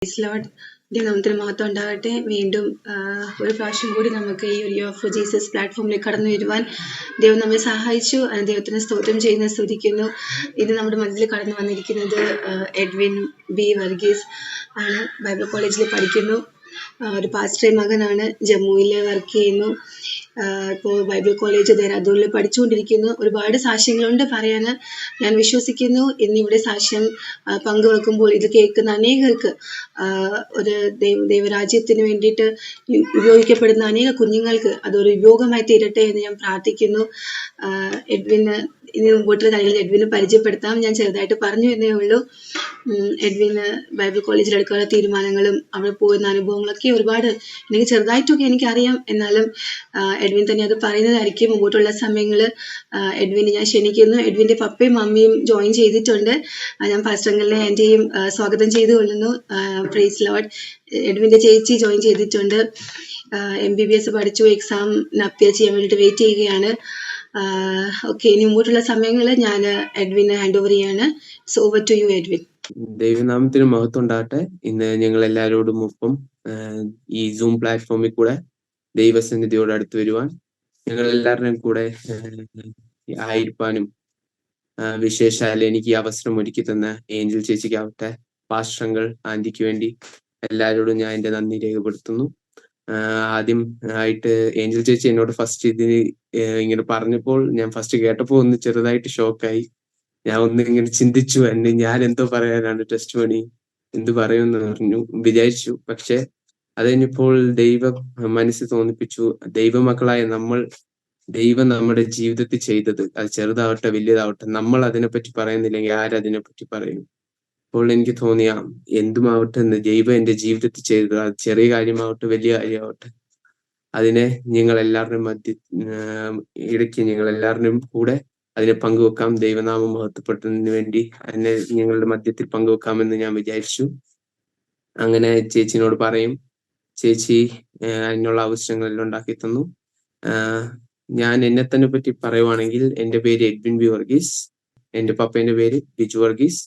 Praise Lord. ദൈവനാമത്തിന് മഹത്വം ഉണ്ടാകട്ടെ. വീണ്ടും ഒരു പ്രാവശ്യം കൂടി നമുക്ക് ഈ ഒരു യോർ ഫോർ ജീസസ് പ്ലാറ്റ്ഫോമിലേക്ക് കടന്നു വരുവാൻ ദൈവം നമ്മെ സഹായിച്ചു. ദൈവത്തിന് സ്തോത്രം ചെയ്യുന്ന സ്തുതിക്കുന്നു. ഇത് നമ്മുടെ മധ്യത്തിൽ കടന്നു വന്നിരിക്കുന്നത് എഡ്വിൻ ബി വർഗീസ് ആണ്. ബൈബിൾ കോളേജിൽ പഠിക്കുന്നു. ഒരു പാസ്റ്റർ മകനാണ്. ജമ്മുവിൽ വർക്ക് ചെയ്യുന്നു. ഇപ്പോൾ ബൈബിൾ കോളേജ് ദെഹ്റാദൂണിൽ പഠിച്ചുകൊണ്ടിരിക്കുന്നു. ഒരുപാട് സാക്ഷ്യങ്ങളുണ്ട് പറയാൻ. ഞാൻ വിശ്വസിക്കുന്നു ഇന്നിവിടെ സാക്ഷ്യം പങ്കുവെക്കുമ്പോൾ ഇത് കേൾക്കുന്ന അനേകർക്ക് ഒരു ദൈവരാജ്യത്തിന് വേണ്ടിയിട്ട് ഉപയോഗിക്കപ്പെടുന്ന അനേക കുഞ്ഞുങ്ങൾക്ക് അതൊരു ഉപയോഗമായി തീരട്ടെ എന്ന് ഞാൻ പ്രാർത്ഥിക്കുന്നു. എഡ്വിന് ഇനി മുമ്പോട്ടുള്ള കാര്യങ്ങൾ എഡ്വിന് പരിചയപ്പെടുത്താം. ഞാൻ ചെറുതായിട്ട് പറഞ്ഞു എന്നേ ഉള്ളൂ. എഡ്വിന് ബൈബിൾ കോളേജിൽ എടുക്കാനുള്ള തീരുമാനങ്ങളും അവിടെ പോകുന്ന അനുഭവങ്ങളൊക്കെ ഒരുപാട് എനിക്ക് ചെറുതായിട്ടൊക്കെ എനിക്കറിയാം. എന്നാലും എഡ്വിൻ തന്നെ അത് പറയുന്നതായിരിക്കും. മുമ്പോട്ടുള്ള സമയങ്ങൾ എഡ്വിനെ ഞാൻ ക്ഷണിക്കുന്നു. എഡ്വിൻ്റെ പപ്പയും മമ്മിയും ജോയിൻ ചെയ്തിട്ടുണ്ട്. ഞാൻ പാസ്റ്ററിനെ എൻ്റെയും സ്വാഗതം ചെയ്തു കൊള്ളുന്നു. Praise Lord. എഡ്വിൻ്റെ ചേച്ചി ജോയിൻ ചെയ്തിട്ടുണ്ട്. MBBS പഠിച്ചു. എക്സാമിന് അപ്പിയർ ചെയ്യാൻ വേണ്ടിയിട്ട് വെയിറ്റ് ചെയ്യുകയാണ്. ഓക്കെ, ഇനി മുമ്പോട്ടുള്ള സമയങ്ങൾ ഞാൻ എഡ്വിന് ഹാൻഡ് ഓവർ ചെയ്യാണ്. So over to you Edwin. ദൈവനാമത്തിന് മഹത്വം ഉണ്ടാകട്ടെ. ഇന്ന് ഞങ്ങൾ എല്ലാവരോടും ഒപ്പം ഈ സൂം പ്ലാറ്റ്ഫോമിൽ കൂടെ ദൈവസന്നിധിയോട് അടുത്ത് വരുവാൻ ഞങ്ങൾ എല്ലാവരുടെയും കൂടെ ആയിരിക്കാനും വിശേഷാൽ എനിക്ക് ഈ അവസരം ഒരുക്കി തന്ന ഏഞ്ചൽ ചേച്ചിക്കാവട്ടെ, പാസ്റ്ററങ്ങൾ ആന്റിക്ക് വേണ്ടി എല്ലാവരോടും ഞാൻ എൻ്റെ നന്ദി രേഖപ്പെടുത്തുന്നു. ആദ്യം ആയിട്ട് ഏഞ്ചൽ ചേച്ചി എന്നോട് ഫസ്റ്റ് ഇതിന് ഇങ്ങനെ പറഞ്ഞപ്പോൾ ഞാൻ ഫസ്റ്റ് കേട്ടപ്പോൾ ഒന്ന് ചെറുതായിട്ട് ഷോക്കായി. ഞാൻ ഒന്ന് ഇങ്ങനെ ചിന്തിച്ചു, ഞാൻ എന്തോ പറയാനാണ്, ടെസ്റ്റ് മണി എന്ത് പറയുമെന്ന് വിചാരിച്ചു. പക്ഷെ അത് കഴിഞ്ഞപ്പോൾ ദൈവം മനസ്സിൽ തോന്നിപ്പിച്ചു, ദൈവമക്കളായ ദൈവം നമ്മുടെ ജീവിതത്തിൽ ചെയ്തത്, അത് ചെറുതാവട്ടെ വലിയതാവട്ടെ, നമ്മൾ അതിനെപ്പറ്റി പറയുന്നില്ലെങ്കിൽ ആരതിനെപ്പറ്റി പറയും. അപ്പോൾ എനിക്ക് തോന്നിയ എന്തുമാവട്ടെ എന്ന് ദൈവം എന്റെ ജീവിതത്തിൽ ചെയ്തത്, അത് ചെറിയ കാര്യമാവട്ടെ വലിയ കാര്യമാവട്ടെ, അതിനെ നിങ്ങൾ എല്ലാവരുടെയും ഇടയ്ക്ക് നിങ്ങൾ എല്ലാവരുടെയും കൂടെ അതിനെ പങ്കുവെക്കാം. ദൈവനാമം മഹത്വപ്പെട്ടതിന് വേണ്ടി അതിനെ ഞങ്ങളുടെ മധ്യത്തിൽ പങ്കുവെക്കാമെന്ന് ഞാൻ വിചാരിച്ചു. അങ്ങനെ ചേച്ചിനോട് പറയും. ചേച്ചി അതിനുള്ള അവസരങ്ങളെല്ലാം ഉണ്ടാക്കി തന്നു. ഞാൻ എന്നെ തന്നെ പറ്റി പറയുവാണെങ്കിൽ എൻ്റെ പേര് എഡ്വിൻ ബി വർഗീസ്. എൻ്റെ പപ്പേന്റെ പേര് ബിജു വർഗീസ്,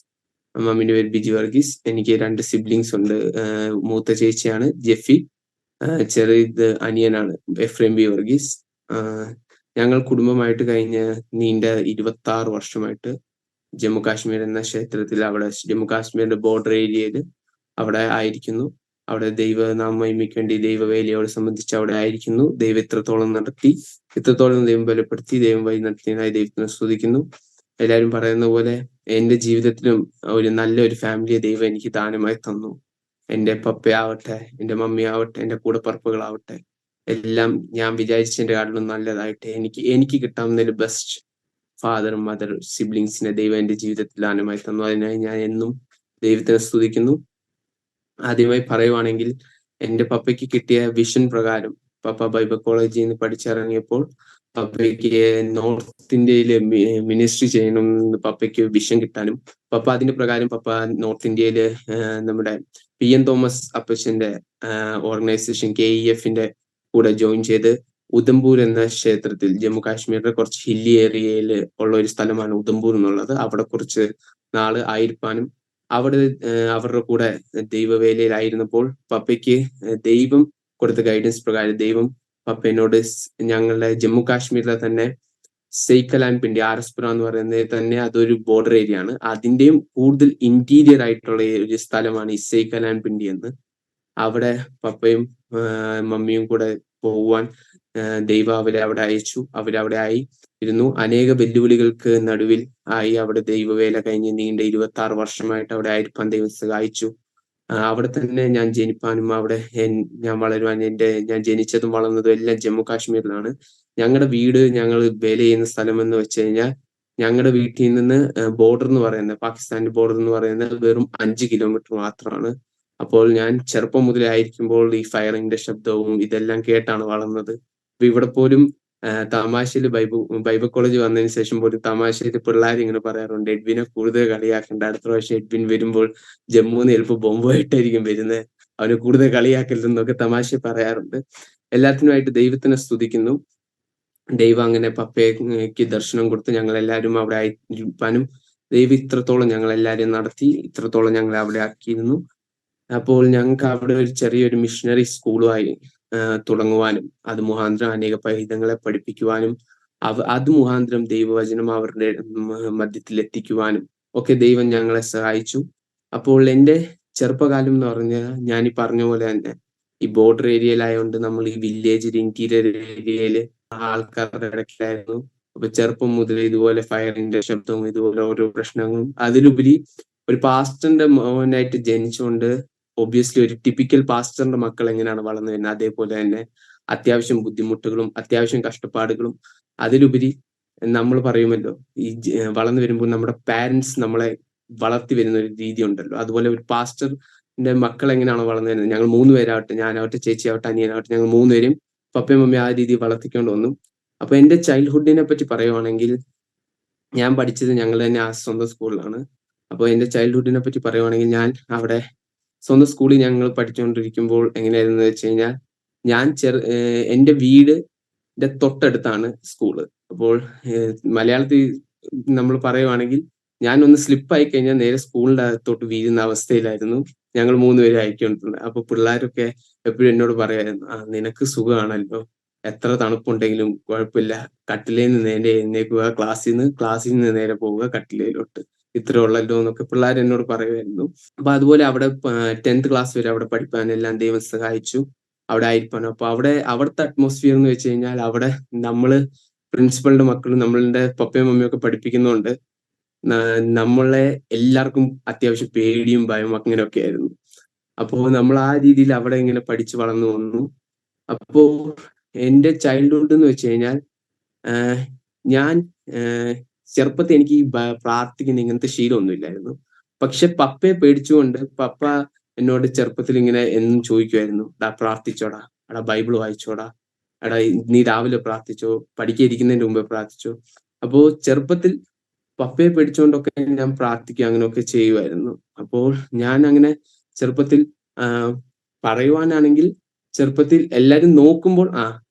മമ്മിന്റെ പേര് ബിജു വർഗീസ്. എനിക്ക് 2 സിബ്ലിങ്സ് ഉണ്ട്. മൂത്ത ചേച്ചിയാണ് ജെഫി, ചെറിയത് അനിയനാണ് എഫ്രേം ബി വർഗീസ്. ഞങ്ങൾ കുടുംബമായിട്ട് കഴിഞ്ഞ നീണ്ട 26 വർഷമായിട്ട് ജമ്മു കാശ്മീർ എന്ന ക്ഷേത്രത്തിൽ, അവിടെ ജമ്മു കാശ്മീരിന്റെ ബോർഡർ ഏരിയയിൽ അവിടെ ആയിരിക്കുന്നു. അവിടെ ദൈവനാമമഹിമയ്ക്ക് വേണ്ടി ദൈവവേലയോട് സംബന്ധിച്ച് അവിടെ ആയിരിക്കുന്നു. ദൈവം ഇത്രത്തോളം നടത്തി, ഇത്രത്തോളം ദൈവം ബലപ്പെടുത്തി, ദൈവം വഴി നടത്തിയതായി ദൈവത്തിനെ സ്തുതിക്കുന്നു. എല്ലാവരും പറയുന്ന പോലെ എൻ്റെ ജീവിതത്തിലും ഒരു നല്ലൊരു ഫാമിലിയെ ദൈവം എനിക്ക് ദാനമായി തന്നു. എൻ്റെ പപ്പയാവട്ടെ, എൻ്റെ മമ്മിയാവട്ടെ, എൻ്റെ കൂടപ്പറപ്പുകളാവട്ടെ, എല്ലാം ഞാൻ വിചാരിച്ചതിൻ്റെ കാട്ടിലും നല്ലതായിട്ട് എനിക്ക് കിട്ടാവുന്നതിൽ ബെസ്റ്റ് ഫാദർ മദർ സിബ്ലിങ്സിനെ ദൈവം എൻ്റെ ജീവിതത്തിൽ ദാനമായി തന്നു. അതിനായി ഞാൻ എന്നും ദൈവത്തിനെ സ്തുതിക്കുന്നു. ആദ്യമായി പറയുവാണെങ്കിൽ എൻ്റെ പപ്പയ്ക്ക് കിട്ടിയ വിഷൻ പ്രകാരം, പപ്പ ബൈബിൾ കോളേജിൽ നിന്ന് പഠിച്ചിറങ്ങിയപ്പോൾ പപ്പയ്ക്ക് നോർത്ത് ഇന്ത്യയില് മിനിസ്ട്രി ചെയ്യണമെന്ന് പപ്പയ്ക്ക് വിഷൻ കിട്ടാനും, പപ്പ അതിന്റെ പ്രകാരം പപ്പ നോർത്ത് ഇന്ത്യയില് നമ്മുടെ PN തോമസ് അപ്പച്ചന്റെ ഓർഗനൈസേഷൻ KEFന്റെ കൂടെ ജോയിൻ ചെയ്ത് ഉധംപൂർ എന്ന ക്ഷേത്രത്തിൽ, ജമ്മു കാശ്മീരിലെ കുറച്ച് ഹില്ലി ഏരിയയിൽ ഉള്ള ഒരു സ്ഥലമാണ് ഉധംപൂർ എന്നുള്ളത്, അവിടെ കുറച്ച് നാള് ആയിരിക്കാനും അവിടെ അവരുടെ കൂടെ ദൈവവേലയിലായിരുന്നപ്പോൾ പപ്പയ്ക്ക് ദൈവം കൊടുത്ത ഗൈഡൻസ് പ്രകാരം ദൈവം പപ്പനോട് ഞങ്ങളുടെ ജമ്മു കാശ്മീരിലെ തന്നെ സൈക്കലാൻ പിണ്ടി, ആർഎസ്പുര എന്ന് പറയുന്നത് തന്നെ അതൊരു ബോർഡർ ഏരിയ ആണ്. അതിന്റെയും കൂടുതൽ ഇന്റീരിയർ ആയിട്ടുള്ള ഒരു സ്ഥലമാണ് ഈ സൈക്കലാൻ പിണ്ടി എന്ന്. അവിടെ പപ്പയും മമ്മിയും കൂടെ പോകുവാൻ ദൈവം അവരെ അവിടെ അയച്ചു. അവരവിടെ ആയി ഇരുന്നു. അനേക വെല്ലുവിളികൾക്ക് നടുവിൽ ആയി അവിടെ ദൈവവേല കഴിഞ്ഞ് നീണ്ട 26 വർഷമായിട്ട് അവിടെ ആയിരിക്കാൻ ദൈവം സഹായിച്ചു. അവിടെ തന്നെ ഞാൻ ജനിപ്പാനും അവിടെ ഞാൻ വളരുവാൻ ഞാൻ ജനിച്ചതും വളർന്നതും എല്ലാം ജമ്മു കാശ്മീരിലാണ്. ഞങ്ങളുടെ വീട്, ഞങ്ങൾ വേല ചെയ്യുന്ന സ്ഥലം എന്ന് വെച്ച് കഴിഞ്ഞാൽ ഞങ്ങളുടെ വീട്ടിൽ നിന്ന് ബോർഡർ എന്ന് പറയുന്നത്, പാകിസ്ഥാന്റെ ബോർഡർ എന്ന് പറയുന്നത് വെറും 5 കിലോമീറ്റർ മാത്രമാണ്. അപ്പോൾ ഞാൻ ചെറുപ്പം മുതലേ ആയിരിക്കുമ്പോൾ ഈ ഫയറിങ്ങിന്റെ ശബ്ദവും ഇതെല്ലാം കേട്ടാണ് വളർന്നത്. അപ്പൊ ഇവിടെ പോലും തമാശയിൽ ബൈബിൾ കോളേജ് വന്നതിന് ശേഷം പോലും തമാശയിൽ പിള്ളേർ ഇങ്ങനെ പറയാറുണ്ട്, എഡ്വിനെ കൂടുതൽ കളിയാക്കണ്ട, അടുത്ത പ്രാവശ്യം എഡ്വിൻ വരുമ്പോൾ ജമ്മുന്ന് ചിലപ്പോൾ ബോംബുമായിട്ടായിരിക്കും വരുന്നത്, അവന് കൂടുതൽ കളിയാക്കരുതെന്നൊക്കെ തമാശ പറയാറുണ്ട്. എല്ലാത്തിനുമായിട്ട് ദൈവത്തിനെ സ്തുതിക്കുന്നു. ദൈവം അങ്ങനെ പപ്പയ്ക്ക് ദർശനം കൊടുത്ത് ഞങ്ങൾ എല്ലാവരും അവിടെ ആയിരിക്കാനും ദൈവം ഇത്രത്തോളം ഞങ്ങൾ എല്ലാവരെയും നടത്തി, ഇത്രത്തോളം ഞങ്ങളെ അവിടെ ആക്കിയിരുന്നു. അപ്പോൾ ഞങ്ങൾക്ക് അവിടെ ഒരു ചെറിയൊരു മിഷണറി സ്കൂളുമായി തുടങ്ങുവാനും അത് മുഖാന്തരം അനേക പൈതങ്ങളെ പഠിപ്പിക്കുവാനും അത് മുഖാന്തരം ദൈവവചനം അവരുടെ മധ്യത്തിൽ എത്തിക്കുവാനും ഒക്കെ ദൈവം ഞങ്ങളെ സഹായിച്ചു. അപ്പോൾ എൻ്റെ ചെറുപ്പകാലം എന്ന് പറഞ്ഞാൽ ഞാൻ ഈ പറഞ്ഞ പോലെ തന്നെ ഈ ബോർഡർ ഏരിയയിലായതുകൊണ്ട് നമ്മൾ ഈ വില്ലേജിൽ ഇന്റീരിയർ ഏരിയയിൽ ആൾക്കാരുടെ ഇടയ്ക്കായിരുന്നു. അപ്പൊ ചെറുപ്പം മുതൽ ഇതുപോലെ ഫയറിന്റെ ശബ്ദവും ഇതുപോലെ ഓരോ പ്രശ്നങ്ങളും, അതിലുപരി ഒരു പാസ്റ്ററിന്റെ മോനായിട്ട് ജനിച്ചുകൊണ്ട് ഒബ്വിയസ്ലി ഒരു ടിപ്പിക്കൽ പാസ്റ്ററിന്റെ മക്കൾ എങ്ങനെയാണ് വളർന്നു വരുന്നത് അതേപോലെ തന്നെ അത്യാവശ്യം ബുദ്ധിമുട്ടുകളും അത്യാവശ്യം കഷ്ടപ്പാടുകളും, അതിലുപരി നമ്മൾ പറയുമല്ലോ ഈ വളർന്നു വരുമ്പോൾ നമ്മുടെ പാരന്റ്സ് നമ്മളെ വളർത്തി വരുന്ന ഒരു രീതി ഉണ്ടല്ലോ, അതുപോലെ ഒരു പാസ്റ്ററിന്റെ മക്കൾ എങ്ങനെയാണോ വളർന്നു വരുന്നത്, ഞങ്ങൾ 3 പേരാവട്ടെ, ഞാനാവട്ടെ, ചേച്ചിയാവട്ടെ, അനിയനാവട്ടെ, ഞങ്ങൾ 3 പേരും പപ്പയും മമ്മയും ആ രീതി വളർത്തിക്കൊണ്ട് വന്നു. അപ്പൊ എന്റെ ചൈൽഡ്ഹുഡിനെ പറ്റി പറയുവാണെങ്കിൽ ഞാൻ പഠിച്ചത് ഞങ്ങൾ തന്നെ ആ സ്വന്തം സ്കൂളിലാണ്. അപ്പോൾ എന്റെ ചൈൽഡ്ഹുഡിനെ പറ്റി പറയുവാണെങ്കിൽ ഞാൻ അവിടെ സ്വന്തം സ്കൂളിൽ ഞങ്ങൾ പഠിച്ചുകൊണ്ടിരിക്കുമ്പോൾ എങ്ങനെയായിരുന്നു വെച്ച് കഴിഞ്ഞാൽ എന്റെ വീടിന്റെ തൊട്ടടുത്താണ് സ്കൂള്. അപ്പോൾ മലയാളത്തിൽ നമ്മൾ പറയുവാണെങ്കിൽ ഞാൻ ഒന്ന് സ്ലിപ്പായി കഴിഞ്ഞാൽ നേരെ സ്കൂളിന്റെ അകത്തോട്ട് വീഴുന്ന അവസ്ഥയിലായിരുന്നു ഞങ്ങൾ 3 പേരും അയക്കൊണ്ടിരുന്നത്. അപ്പൊ പിള്ളേരൊക്കെ എപ്പോഴും എന്നോട് പറയുമായിരുന്നു, നിനക്ക് സുഖമാണല്ലോ, എത്ര തണുപ്പുണ്ടെങ്കിലും കുഴപ്പമില്ല, കട്ടിലേൽ നിന്ന് നേരെ എഴുന്നേക്കുക, ക്ലാസ്സിൽ നിന്ന് നേരെ പോവുക കട്ടിലേലോട്ട്, ഇത്ര ഉള്ളല്ലോ എന്നൊക്കെ പിള്ളേർ എന്നോട് പറയുമായിരുന്നു. അപ്പൊ അതുപോലെ അവിടെ 10th ക്ലാസ് വരെ അവിടെ പഠിപ്പാനെല്ലാം ദൈവം സഹായിച്ചു, അവിടെ ആയിരിക്കാനും. അപ്പൊ അവിടുത്തെ അറ്റ്മോസ്ഫിയർ എന്ന് വെച്ച് കഴിഞ്ഞാൽ അവിടെ നമ്മള് പ്രിൻസിപ്പളിന്റെ മക്കളും നമ്മളുടെ പപ്പയും മമ്മിയും ഒക്കെ പഠിപ്പിക്കുന്നതുകൊണ്ട് നമ്മളെ എല്ലാവർക്കും അത്യാവശ്യം പേടിയും ഭയവും അങ്ങനെയൊക്കെ ആയിരുന്നു. അപ്പോ നമ്മൾ ആ രീതിയിൽ അവിടെ ഇങ്ങനെ പഠിച്ചു വളർന്നു വന്നു. അപ്പോ എന്റെ ചൈൽഡ്ഹുഡ് എന്ന് വെച്ച് കഴിഞ്ഞാൽ ഞാൻ ചെറുപ്പത്തിൽ എനിക്ക് ഈ പ്രാർത്ഥിക്കുന്ന ഇങ്ങനത്തെ ശീലമൊന്നും ഇല്ലായിരുന്നു. പക്ഷെ പപ്പയെ പേടിച്ചുകൊണ്ട് പപ്പ എന്നോട് ചെറുപ്പത്തിൽ ഇങ്ങനെ എന്നും ചോദിക്കുമായിരുന്നു, പ്രാർത്ഥിച്ചോടാ, എടാ ബൈബിൾ വായിച്ചോടാ, എടാ നീ രാവിലെ പ്രാർത്ഥിച്ചോ, പഠിക്കാതിരിക്കുന്നതിന്റെ മുമ്പേ പ്രാർത്ഥിച്ചോ. അപ്പോ ചെറുപ്പത്തിൽ പപ്പയെ പേടിച്ചുകൊണ്ടൊക്കെ ഞാൻ പ്രാർത്ഥിക്കുക അങ്ങനെയൊക്കെ ചെയ്യുമായിരുന്നു. അപ്പോൾ ഞാൻ അങ്ങനെ ചെറുപ്പത്തിൽ പറയുവാനാണെങ്കിൽ ചെറുപ്പത്തിൽ എല്ലാരും നോക്കുമ്പോൾ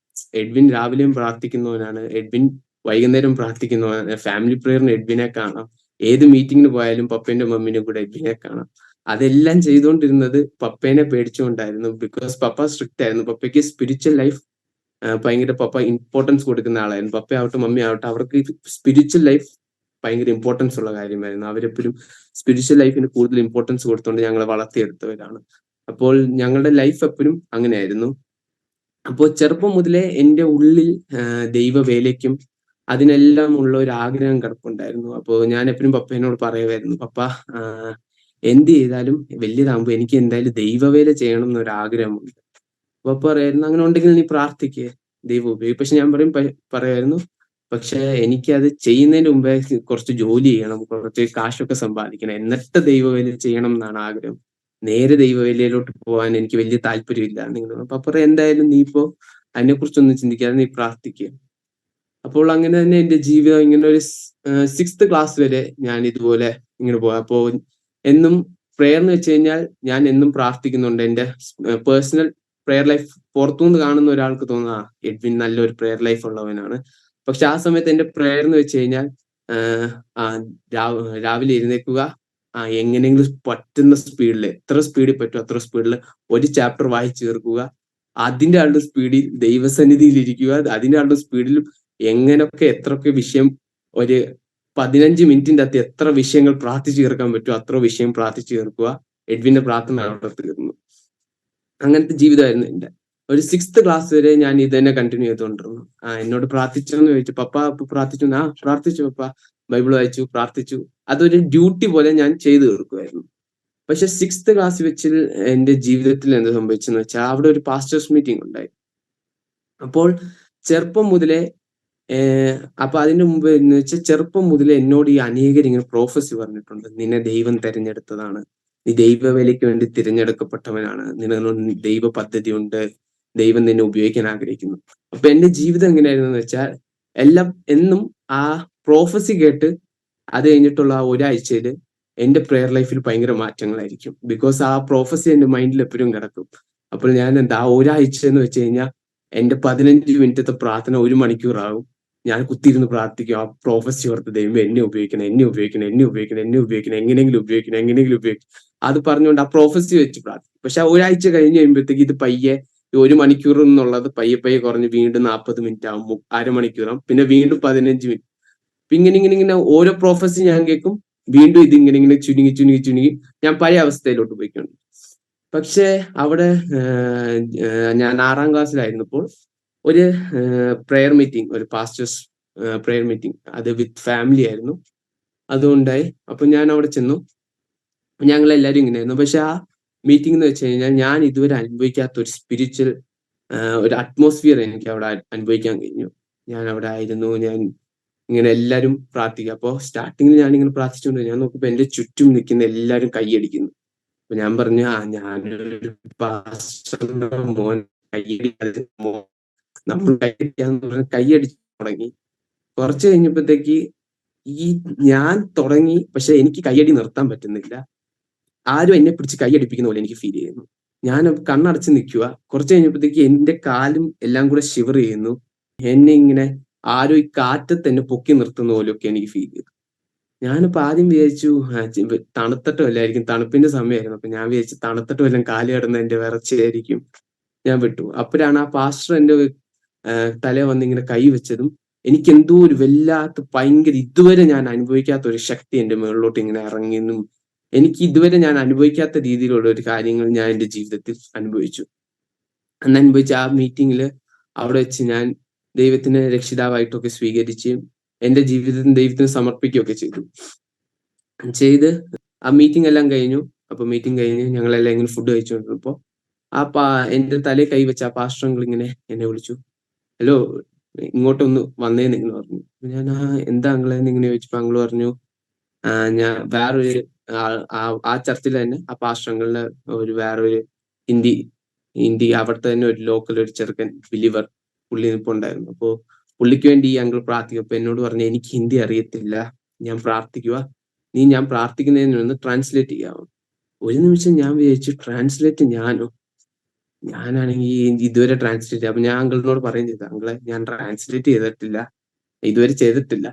എഡ്വിൻ രാവിലെയും പ്രാർത്ഥിക്കുന്നവനാണ്, എഡ്വിൻ വൈകുന്നേരം പ്രാർത്ഥിക്കുന്നവനാണ്, ഫാമിലി പ്രേയറിന് എഡ്വിനെ കാണാം, ഏത് മീറ്റിങ്ങിന് പോയാലും പപ്പേന്റെ മമ്മീനും കൂടെ എഡ്വിനെ കാണാം. അതെല്ലാം ചെയ്തുകൊണ്ടിരുന്നത് പപ്പേനെ പേടിച്ചുകൊണ്ടായിരുന്നു. ബിക്കോസ് പപ്പ സ്ട്രിക്റ്റ് ആയിരുന്നു. പപ്പയ്ക്ക് സ്പിരിച്വൽ ലൈഫ് ഭയങ്കര പപ്പ ഇമ്പോർട്ടൻസ് കൊടുക്കുന്ന ആളായിരുന്നു. പപ്പ ആവട്ടെ മമ്മി ആവട്ടെ അവർക്ക് സ്പിരിച്വൽ ലൈഫ് ഭയങ്കര ഇമ്പോർട്ടൻസ് ഉള്ള കാര്യമായിരുന്നു. അവരെപ്പോഴും സ്പിരിച്വൽ ലൈഫിന് കൂടുതൽ ഇമ്പോർട്ടൻസ് കൊടുത്തുകൊണ്ട് ഞങ്ങളെ വളർത്തിയെടുത്തവരാണ്. അപ്പോൾ ഞങ്ങളുടെ ലൈഫ് എപ്പോഴും അങ്ങനെയായിരുന്നു. അപ്പോൾ ചെറുപ്പം മുതലേ എൻ്റെ ഉള്ളിൽ ദൈവവേലയ്ക്കും അതിനെല്ലാം ഉള്ള ഒരു ആഗ്രഹം കിടപ്പുണ്ടായിരുന്നു. അപ്പോൾ ഞാൻ എപ്പോഴും പപ്പേനോട് പറയുമായിരുന്നു, പപ്പ എന്ത് ചെയ്താലും വലിയതാകുമ്പോൾ എനിക്ക് എന്തായാലും ദൈവവേല ചെയ്യണം എന്നൊരു ആഗ്രഹമുണ്ട്. പപ്പ പറയായിരുന്നു, അങ്ങനെ ഉണ്ടെങ്കിൽ നീ പ്രാർത്ഥിക്കുക, ദൈവം ഉപയോഗിക്കും. പക്ഷെ ഞാൻ പറയായിരുന്നു, പക്ഷെ എനിക്കത് ചെയ്യുന്നതിന് മുമ്പേ കുറച്ച് ജോലി ചെയ്യണം, കുറച്ച് കാശൊക്കെ സമ്പാദിക്കണം, എന്നിട്ട് ദൈവവേല ചെയ്യണം എന്നാണ് ആഗ്രഹം. നേരെ ദൈവവേലയിലോട്ട് പോകാൻ എനിക്ക് വലിയ താല്പര്യമില്ല. നിങ്ങൾ പപ്പ എന്തായാലും നീ ഇപ്പോ അതിനെക്കുറിച്ചൊന്നും ചിന്തിക്കാതെ നീ പ്രാർത്ഥിക്കുക. അപ്പോൾ അങ്ങനെ തന്നെ എന്റെ ജീവിതം ഇങ്ങനെ ഒരു 6th ക്ലാസ് വരെ ഞാൻ ഇതുപോലെ ഇങ്ങനെ പോകാം. അപ്പോൾ എന്നും പ്രെയർ എന്ന് വെച്ച് കഴിഞ്ഞാൽ ഞാൻ എന്നും പ്രാർത്ഥിക്കുന്നുണ്ട്. എന്റെ പേഴ്സണൽ പ്രെയർ ലൈഫ് പുറത്തുനിന്ന് കാണുന്ന ഒരാൾക്ക് തോന്നുക എഡ്വിൻ നല്ലൊരു പ്രെയർ ലൈഫ് ഉള്ളവനാണ്. പക്ഷെ ആ സമയത്ത് എന്റെ പ്രെയർ എന്ന് വെച്ച് കഴിഞ്ഞാൽ രാവിലെ എഴുന്നേൽക്കുക, എങ്ങനെയെങ്കിലും പറ്റുന്ന സ്പീഡിൽ, എത്ര സ്പീഡിൽ പറ്റും അത്ര സ്പീഡിൽ ഒരു ചാപ്റ്റർ വായിച്ചു തീർക്കുക, അതിന്റെ ആളുടെ സ്പീഡിൽ ദൈവസന്നിധിയിൽ ഇരിക്കുക, അതിന്റെ ആളുടെ സ്പീഡിൽ എങ്ങനെയൊക്കെ എത്രയൊക്കെ വിഷയം ഒരു 15 മിനിറ്റിന്റെ അകത്ത് എത്ര വിഷയങ്ങൾ പ്രാർത്ഥിച്ചു തീർക്കാൻ പറ്റുമോ അത്ര വിഷയം പ്രാർത്ഥിച്ചു തീർക്കുക. എഡ്വിന്റെ പ്രാർത്ഥന അവിടെ തീർന്നു. അങ്ങനത്തെ ജീവിതമായിരുന്നു എന്റെ. ഒരു 6th ക്ലാസ് വരെ ഞാൻ ഇത് തന്നെ കണ്ടിന്യൂ ചെയ്തുകൊണ്ടിരുന്നു. എന്നോട് പ്രാർത്ഥിച്ചോന്ന് ചോദിച്ചു. പപ്പ പ്രാർത്ഥിച്ചു, പ്രാർത്ഥിച്ചു പപ്പ, ബൈബിൾ വായിച്ചു, പ്രാർത്ഥിച്ചു. അതൊരു ഡ്യൂട്ടി പോലെ ഞാൻ ചെയ്തു തീർക്കുമായിരുന്നു. പക്ഷെ 6th ക്ലാസ് വെച്ച് എന്റെ ജീവിതത്തിൽ എന്ത് സംഭവിച്ചെന്ന് വെച്ചാൽ അവിടെ ഒരു പാസ്റ്റേഴ്സ് മീറ്റിംഗ് ഉണ്ടായി. അപ്പോൾ ചെറുപ്പം മുതലേ അപ്പൊ അതിന്റെ മുമ്പ് എന്ന് വെച്ചാൽ ചെറുപ്പം മുതലേ എന്നോട് ഈ അനേകർ ഇങ്ങനെ പ്രോഫസി പറഞ്ഞിട്ടുണ്ട്, നിന്നെ ദൈവം തെരഞ്ഞെടുത്തതാണ്, നീ ദൈവവേലയ്ക്ക് വേണ്ടി തിരഞ്ഞെടുക്കപ്പെട്ടവനാണ്, നിനക്ക് ദൈവ പദ്ധതി ഉണ്ട്, ദൈവം നിന്നെ ഉപയോഗിക്കാൻ ആഗ്രഹിക്കുന്നു. അപ്പൊ എന്റെ ജീവിതം എങ്ങനെയായിരുന്നു വെച്ചാൽ എന്നും ആ പ്രോഫസി കേട്ട് അത് കഴിഞ്ഞിട്ടുള്ള ആ ഒരാഴ്ചയിൽ എന്റെ പ്രെയർ ലൈഫിൽ ഭയങ്കര മാറ്റങ്ങളായിരിക്കും. ബിക്കോസ് ആ പ്രോഫസി എന്റെ മൈൻഡിൽ എപ്പോഴും കിടക്കും. അപ്പോൾ ഞാൻ ആ ഒരാഴ്ച എന്ന് വെച്ച് കഴിഞ്ഞാൽ എന്റെ 15 മിനിറ്റത്തെ പ്രാർത്ഥന 1 മണിക്കൂറാകും. ഞാൻ കുത്തിയിരുന്ന് പ്രാർത്ഥിക്കും, ആ പ്രോഫസി ഓർത്ത് ദൈവം എന്നെ ഉപയോഗിക്കണം, എങ്ങനെയെങ്കിലും ഉപയോഗിക്കണം. അത് പറഞ്ഞുകൊണ്ട് ആ പ്രോഫസി വെച്ച് പ്രാർത്ഥിക്കും. പക്ഷെ ഒരാഴ്ച കഴിഞ്ഞ് കഴിയുമ്പോഴത്തേക്ക് ഇത് പയ്യെ 1 മണിക്കൂർ എന്നുള്ളത് പയ്യെ പയ്യെ കുറഞ്ഞ് വീണ്ടും 40 മിനിറ്റ് ആവും, അരമണിക്കൂറാവും, പിന്നെ വീണ്ടും 15 മിനിറ്റ്. അപ്പൊ ഇങ്ങനെ ഓരോ പ്രോഫസി ഞാൻ കേൾക്കും, വീണ്ടും ഇത് ഇങ്ങനെ ചുരുങ്ങി ഞാൻ പഴയ അവസ്ഥയിലോട്ട് പോയിക്കൊണ്ട്. പക്ഷെ അവിടെ ഞാൻ 6ാം ക്ലാസ്സിലായിരുന്നപ്പോൾ ഒരു പ്രെയർ മീറ്റിംഗ്, ഒരു പാസ്റ്റേഴ്സ് പ്രെയർ മീറ്റിംഗ്, അത് വിത്ത് ഫാമിലി ആയിരുന്നു. അതുകൊണ്ടായി. അപ്പൊ ഞാൻ അവിടെ ചെന്നു. ഞങ്ങൾ എല്ലാവരും ഇങ്ങനെയായിരുന്നു. പക്ഷെ ആ മീറ്റിംഗ് എന്ന് വെച്ച് കഴിഞ്ഞാൽ ഞാൻ ഇതുവരെ അനുഭവിക്കാത്ത ഒരു സ്പിരിച്വൽ ഒരു അറ്റ്മോസ്ഫിയർ എനിക്ക് അവിടെ അനുഭവിക്കാൻ കഴിഞ്ഞു. ഞാൻ അവിടെ ആയിരുന്നു. ഞാൻ ഇങ്ങനെ എല്ലാവരും പ്രാർത്ഥിക്കുക. അപ്പോൾ സ്റ്റാർട്ടിങ്ങിൽ ഞാനിങ്ങനെ പ്രാർത്ഥിച്ചുകൊണ്ട് ഞാൻ നോക്കുമ്പോൾ എന്റെ ചുറ്റും നിൽക്കുന്ന എല്ലാവരും കൈയടിക്കുന്നു. അപ്പൊ ഞാൻ പറഞ്ഞു, ഞാനൊരു പാസ്റ്ററുടെ മോൻ, കൈയടിക്കാതെ നമ്മൾ കൈയടിക്കാന്ന് പറഞ്ഞ് കൈയടിച്ചു തുടങ്ങി. കുറച്ച് കഴിഞ്ഞപ്പോഴത്തേക്ക് ഞാൻ തുടങ്ങി, പക്ഷെ എനിക്ക് കൈയടി നിർത്താൻ പറ്റുന്നില്ല. ആരും എന്നെ പിടിച്ച് കൈയടിപ്പിക്കുന്ന പോലെ എനിക്ക് ഫീൽ ചെയ്യുന്നു. ഞാൻ കണ്ണടച്ച് നിൽക്കുക. കുറച്ച് കഴിഞ്ഞപ്പോഴത്തേക്ക് എന്റെ കാലും എല്ലാം കൂടെ ഷിവർ ചെയ്യുന്നു. എന്നെ ഇങ്ങനെ ആരും ഈ കാറ്റത്ത് എന്നെ പൊക്കി നിർത്തുന്ന പോലെയൊക്കെ എനിക്ക് ഫീൽ ചെയ്തു. ഞാനിപ്പോ ആദ്യം വിചാരിച്ചു തണുത്തിട്ട് വല്ലായിരിക്കും, തണുപ്പിന്റെ സമയമായിരുന്നു. അപ്പൊ ഞാൻ വിചാരിച്ചു തണുത്തിട്ട് വല്ലതും കാല് കിടന്ന് എന്റെ വിറച്ചായിരിക്കും. ഞാൻ വിട്ടു. അപ്പോഴാണ് ആ പാസ്റ്റർ എന്റെ തല വന്നിങ്ങനെ കൈ വെച്ചതും എനിക്ക് എന്തോ ഒരു വല്ലാത്ത ഭയങ്കര ഇതുവരെ ഞാൻ അനുഭവിക്കാത്ത ഒരു ശക്തി എന്റെ മുകളിലോട്ട് ഇങ്ങനെ ഇറങ്ങിയെന്നും, എനിക്ക് ഇതുവരെ ഞാൻ അനുഭവിക്കാത്ത രീതിയിലുള്ള ഒരു കാര്യങ്ങൾ ഞാൻ എന്റെ ജീവിതത്തിൽ അനുഭവിച്ചു. അന്ന് അനുഭവിച്ച ആ മീറ്റിംഗിൽ അവിടെ വെച്ച് ഞാൻ ദൈവത്തിനെ രക്ഷിതാവായിട്ടൊക്കെ സ്വീകരിച്ച് എന്റെ ജീവിതത്തിന് ദൈവത്തിന് സമർപ്പിക്കുകയൊക്കെ ചെയ്ത് ആ മീറ്റിംഗ് എല്ലാം കഴിഞ്ഞു. അപ്പൊ മീറ്റിംഗ് കഴിഞ്ഞ് ഞങ്ങളെല്ലാം ഇങ്ങനെ ഫുഡ് കഴിച്ചുകൊണ്ടിരുന്നപ്പോ എന്റെ തലയിൽ കൈവച്ച ആ പാസ്റ്റർ അങ്കിൾ ഇങ്ങനെ എന്നെ വിളിച്ചു, ഹലോ ഇങ്ങോട്ടൊന്ന് വന്നേന്ന് ഇങ്ങനെ പറഞ്ഞു. ഞാൻ എന്താ അങ്കിളെന്ന് ഇങ്ങനെ ചോദിച്ചപ്പോ അങ്കിൾ പറഞ്ഞു, ഞാൻ വേറൊരു ആ ചർച്ചിൽ തന്നെ ആ പാസ്റ്റർ അങ്കിളിന്റെ വേറൊരു ഹിന്ദി അവിടുത്തെ തന്നെ ഒരു ലോക്കൽ ഒരു ചെറുക്കൻ ബിലീവർ പുള്ളി നിൽപ്പുണ്ടായിരുന്നു. അപ്പോ പുള്ളിക്ക് വേണ്ടി ഈ അങ്കിൾ പ്രാർത്ഥിക്കും. അപ്പൊ എന്നോട് പറഞ്ഞു, എനിക്ക് ഹിന്ദി അറിയത്തില്ല, ഞാൻ പ്രാർത്ഥിക്കുക, നീ ഞാൻ പ്രാർത്ഥിക്കുന്നതിന് ഒന്ന് ട്രാൻസ്ലേറ്റ് ചെയ്യാമോ? ഒരു നിമിഷം ഞാൻ വിചാരിച്ചു, ട്രാൻസ്ലേറ്റ് ഞാനോ? ഞാനാണെങ്കിൽ ഇതുവരെ ട്രാൻസ്ലേറ്റ് അപ്പൊ ഞാൻ അങ്കിളിനോട് പറയും ചെയ്തു, അങ്കിളെ ഞാൻ ട്രാൻസ്ലേറ്റ് ചെയ്തിട്ടില്ല, ഇതുവരെ ചെയ്തിട്ടില്ല.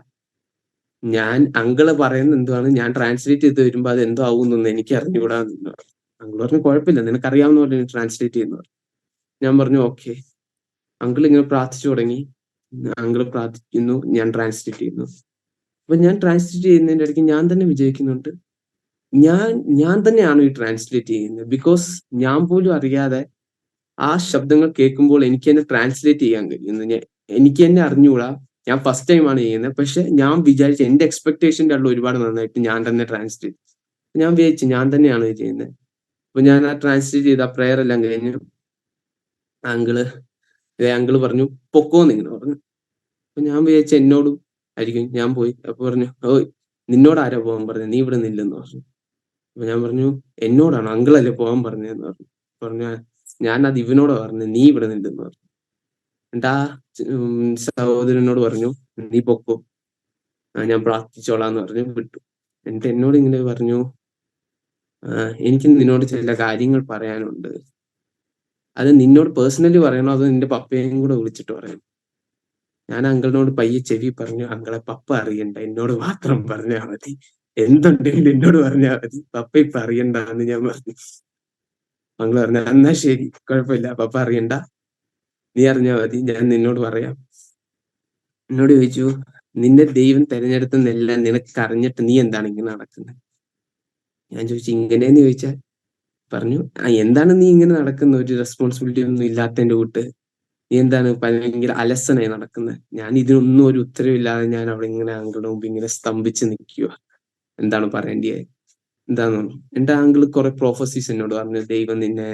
ഞാൻ അങ്കിള് പറയുന്ന എന്തുവാണ്, ഞാൻ ട്രാൻസ്ലേറ്റ് ചെയ്ത് വരുമ്പോ അത് എന്തോ ആവുമെന്നൊന്നും എനിക്ക് അറിഞ്ഞുകൂടാന്ന്. അങ്കിൾ പറഞ്ഞു, കുഴപ്പമില്ല, നിനക്കറിയാവുന്ന പോലെ ട്രാൻസ്ലേറ്റ് ചെയ്യുന്നത്. ഞാൻ പറഞ്ഞു ഓക്കെ. അങ്കിൾ ഇങ്ങനെ പ്രാർത്ഥിച്ചു തുടങ്ങി. അങ്കിൾ പ്രാർത്ഥിക്കുന്നു, ഞാൻ ട്രാൻസ്ലേറ്റ് ചെയ്യുന്നു. അപ്പൊ ഞാൻ ട്രാൻസ്ലേറ്റ് ചെയ്യുന്നതിന്റെ ഇടയ്ക്ക് ഞാൻ തന്നെ വിചാരിക്കുന്നുണ്ട്, ഞാൻ തന്നെയാണ് ഈ ട്രാൻസ്ലേറ്റ് ചെയ്യുന്നത്. ബിക്കോസ് ഞാൻ പോലും അറിയാതെ ആ ശബ്ദങ്ങൾ കേൾക്കുമ്പോൾ എനിക്ക് തന്നെ ട്രാൻസ്ലേറ്റ് ചെയ്യാൻ കഴിയുന്നു. എനിക്ക് തന്നെ അറിഞ്ഞുകൂടാ, ഞാൻ ഫസ്റ്റ് ടൈമാണ് ചെയ്യുന്നത്. പക്ഷെ ഞാൻ വിചാരിച്ച എന്റെ എക്സ്പെക്ടേഷൻ്റെ ഉള്ള ഒരുപാട് നന്നായിട്ട് ഞാൻ തന്നെ ട്രാൻസ്ലേറ്റ്. ഞാൻ വിചാരിച്ചു ഞാൻ തന്നെയാണ് ഇത് ചെയ്യുന്നത്. അപ്പൊ ഞാൻ ആ ട്രാൻസ്ലേറ്റ് ചെയ്ത ആ പ്രെയർ എല്ലാം കഴിഞ്ഞു. അങ്കിള് പറഞ്ഞു പൊക്കോന്ന് ഇങ്ങനെ പറഞ്ഞു. അപ്പൊ ഞാൻ വിചാരിച്ച എന്നോടും ആയിരിക്കും. ഞാൻ പോയി. അപ്പൊ പറഞ്ഞു, ഓയ് നിന്നോട് ആരാ പോകാൻ പറഞ്ഞു, നീ ഇവിടെ നില്ലെന്ന് പറഞ്ഞു. അപ്പൊ ഞാൻ പറഞ്ഞു, എന്നോടാണ്, അങ്കിളല്ലേ പോകാൻ പറഞ്ഞതെന്ന് പറഞ്ഞു. ഞാൻ അത് ഇവനോട് പറഞ്ഞു, നീ ഇവിടെ നില്ലെന്ന് പറഞ്ഞു. എന്നിട്ട് ആ സഹോദരനോട് പറഞ്ഞു, നീ പൊക്കോ, ഞാൻ പ്രാർത്ഥിച്ചോളാന്ന് പറഞ്ഞു വിട്ടു. എന്നിട്ട് എന്നോട് ഇങ്ങനെ പറഞ്ഞു, എനിക്ക് നിന്നോട് ചില കാര്യങ്ങൾ പറയാനുണ്ട്, അത് നിന്നോട് പേഴ്സണലി പറയണോ അതോ നിന്റെ പപ്പയെയും കൂടെ വിളിച്ചിട്ട് പറയണം? ഞാൻ അങ്കിളിനോട് പയ്യെ ചെവി പറഞ്ഞു, അങ്കിളെ പപ്പ അറിയണ്ട, എന്നോട് മാത്രം പറഞ്ഞാൽ മതി, എന്തുണ്ടെങ്കിലും എന്നോട് പറഞ്ഞാൽ മതി, പപ്പ ഇപ്പൊ അറിയണ്ടെന്ന് ഞാൻ പറഞ്ഞു. അങ്കിള് പറഞ്ഞു, എന്നാ ശരി, കുഴപ്പമില്ല, പപ്പ അറിയണ്ട, നീ അറിഞ്ഞാൽ മതി, ഞാൻ നിന്നോട് പറയാം. എന്നോട് ചോദിച്ചു, നിന്നെ ദൈവം തെരഞ്ഞെടുത്തെന്നെല്ലാം നിനക്ക് അറിഞ്ഞിട്ട് നീ എന്താണ് ഇങ്ങനെ നടക്കുന്നത്? ഞാൻ ചോദിച്ചു, ഇങ്ങനെയെന്ന് ചോദിച്ചാൽ? പറഞ്ഞു, എന്താണ് നീ ഇങ്ങനെ നടക്കുന്നത്, ഒരു റെസ്പോൺസിബിലിറ്റി ഒന്നും ഇല്ലാത്തതിന്റെ കൂട്ട് നീ എന്താണ് ഭയങ്കര അലസനായി നടക്കുന്നത്? ഞാൻ ഇതിനൊന്നും ഒരു ഉത്തരവില്ലാതെ ഞാൻ അവിടെ ഇങ്ങനെ അങ്കിളുടെ മുമ്പ് ഇങ്ങനെ സ്തംഭിച്ച് നിൽക്കുക, എന്താണ് പറയേണ്ടത് എന്താന്ന്. എന്റെ അങ്കിള് കുറെ പ്രോഫസീസ് എന്നോട് പറഞ്ഞു, ദൈവം നിന്നെ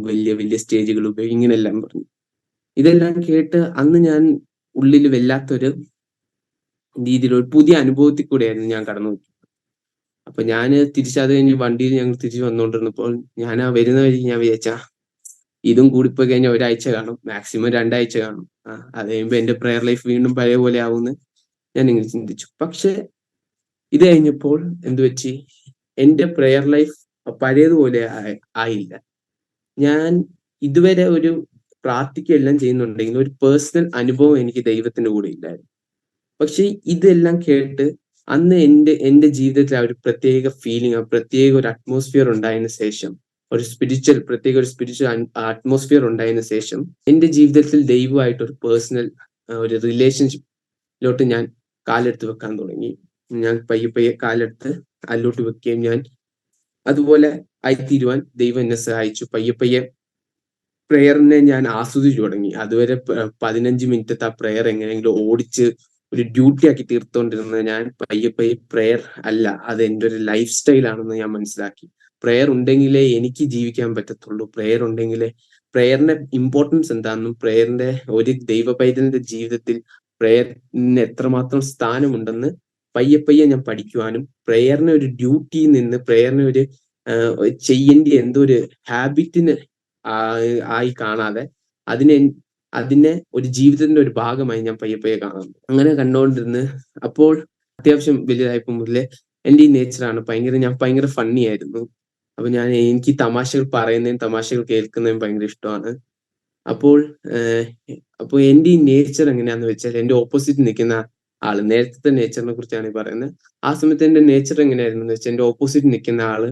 വലിയ വലിയ സ്റ്റേജുകൾ ഉപയോഗിക്കും, ഇങ്ങനെല്ലാം പറഞ്ഞു. ഇതെല്ലാം കേട്ട് അന്ന് ഞാൻ ഉള്ളിൽ വല്ലാത്തൊരു രീതിയിൽ ഒരു പുതിയ അനുഭവത്തിൽ കൂടെയായിരുന്നു ഞാൻ കടന്നു പോയി. അപ്പൊ ഞാൻ തിരിച്ചത് കഴിഞ്ഞ് വണ്ടിയിൽ ഞങ്ങൾ തിരിച്ചു വന്നുകൊണ്ടിരുന്നപ്പോൾ ഞാൻ ആ വരുന്ന വഴി ഞാൻ വിചാരിച്ച ഇതും കൂടിപ്പോയി കഴിഞ്ഞാൽ ഒരാഴ്ച കാണും, മാക്സിമം 2 ആഴ്ച കാണും. അത് കഴിയുമ്പോ എന്റെ പ്രെയർ ലൈഫ് വീണ്ടും പഴയ പോലെ ആവുമെന്ന് ഞാൻ ഇങ്ങനെ ചിന്തിച്ചു. പക്ഷെ ഇത് കഴിഞ്ഞപ്പോൾ എന്ത് പറ്റി, എന്റെ പ്രെയർ ലൈഫ് പഴയതുപോലെ ആയില്ല. ഞാൻ ഇതുവരെ ഒരു പ്രാർത്ഥിക്കുകയെല്ലാം ചെയ്യുന്നുണ്ടെങ്കിൽ ഒരു പേഴ്സണൽ അനുഭവം എനിക്ക് ദൈവത്തിന്റെ കൂടെ ഇല്ലായിരുന്നു. പക്ഷെ ഇതെല്ലാം കേട്ട് അന്ന് എന്റെ ജീവിതത്തിൽ ആ ഒരു പ്രത്യേക ഫീലിംഗ്, പ്രത്യേക ഒരു അറ്റ്മോസ്ഫിയർ ഉണ്ടായതിനു ശേഷം, പ്രത്യേക ഒരു സ്പിരിച്വൽ അറ്റ്മോസ്ഫിയർ ഉണ്ടായതിനു ശേഷം എന്റെ ജീവിതത്തിൽ ദൈവമായിട്ട് ഒരു പേഴ്സണൽ ഒരു റിലേഷൻഷിപ്പിലോട്ട് ഞാൻ കാലെടുത്ത് വെക്കാൻ തുടങ്ങി. ഞാൻ പയ്യെ പയ്യെ കാലെടുത്ത് അതിലോട്ട് വെക്കുകയും ഞാൻ അതുപോലെ ആയിത്തീരുവാൻ ദൈവം എന്നെ സഹായിച്ചു. പയ്യെ പയ്യെ പ്രേയറിനെ ഞാൻ ആസ്വദിച്ചു തുടങ്ങി. അതുവരെ 15 മിനിറ്റത്തെ ആ പ്രേയർ എങ്ങനെയെങ്കിലും ഓടിച്ച് ഒരു ഡ്യൂട്ടി ആക്കി തീർത്തുകൊണ്ടിരുന്നത് ഞാൻ പയ്യെ പയ്യെ പ്രേയർ അല്ല, അത് എൻ്റെ ഒരു ലൈഫ് സ്റ്റൈൽ ആണെന്ന് ഞാൻ മനസ്സിലാക്കി. പ്രേയർ ഉണ്ടെങ്കിലേ എനിക്ക് ജീവിക്കാൻ പറ്റത്തുള്ളൂ. പ്രേയർ ഉണ്ടെങ്കിലേ പ്രേയറിന്റെ ഇമ്പോർട്ടൻസ് എന്താണെന്നും പ്രേയറിന്റെ ഒരു ദൈവ പൈതലിന്റെ ജീവിതത്തിൽ പ്രേയറിന് എത്രമാത്രം സ്ഥാനമുണ്ടെന്ന് പയ്യെ പയ്യെ ഞാൻ പഠിക്കുവാനും പ്രേയറിനെ ഒരു ഡ്യൂട്ടിയിൽ നിന്ന് പ്രേയറിനെ ഒരു ചെയ്യേണ്ട എന്തോ ഒരു ഹാബിറ്റിന് ആയി കാണാതെ അതിനെ ഒരു ജീവിതത്തിന്റെ ഒരു ഭാഗമായി ഞാൻ പയ്യെ പയ്യെ കാണാം. അങ്ങനെ കണ്ടുകൊണ്ടിരുന്ന് അപ്പോൾ അത്യാവശ്യം വലുതായപ്പോൾ മുതലേ എൻ്റെ ഈ നേച്ചറാണ് ഞാൻ ഭയങ്കര ഫണ്ണി ആയിരുന്നു. അപ്പൊ എനിക്ക് തമാശകൾ പറയുന്നതും തമാശകൾ കേൾക്കുന്നതും ഭയങ്കര ഇഷ്ടമാണ്. അപ്പോൾ എൻ്റെ ഈ നേച്ചർ എങ്ങനെയാന്ന് വെച്ചാൽ എൻ്റെ ഓപ്പോസിറ്റ് നിൽക്കുന്ന ആള്, നേരത്തെ നേച്ചറിനെ കുറിച്ചാണ് ഈ പറയുന്നത്. ആ സമയത്ത് എൻ്റെ നേച്ചർ എങ്ങനെയായിരുന്നു എന്ന് വെച്ചാൽ എൻ്റെ ഓപ്പോസിറ്റ് നിൽക്കുന്ന ആള്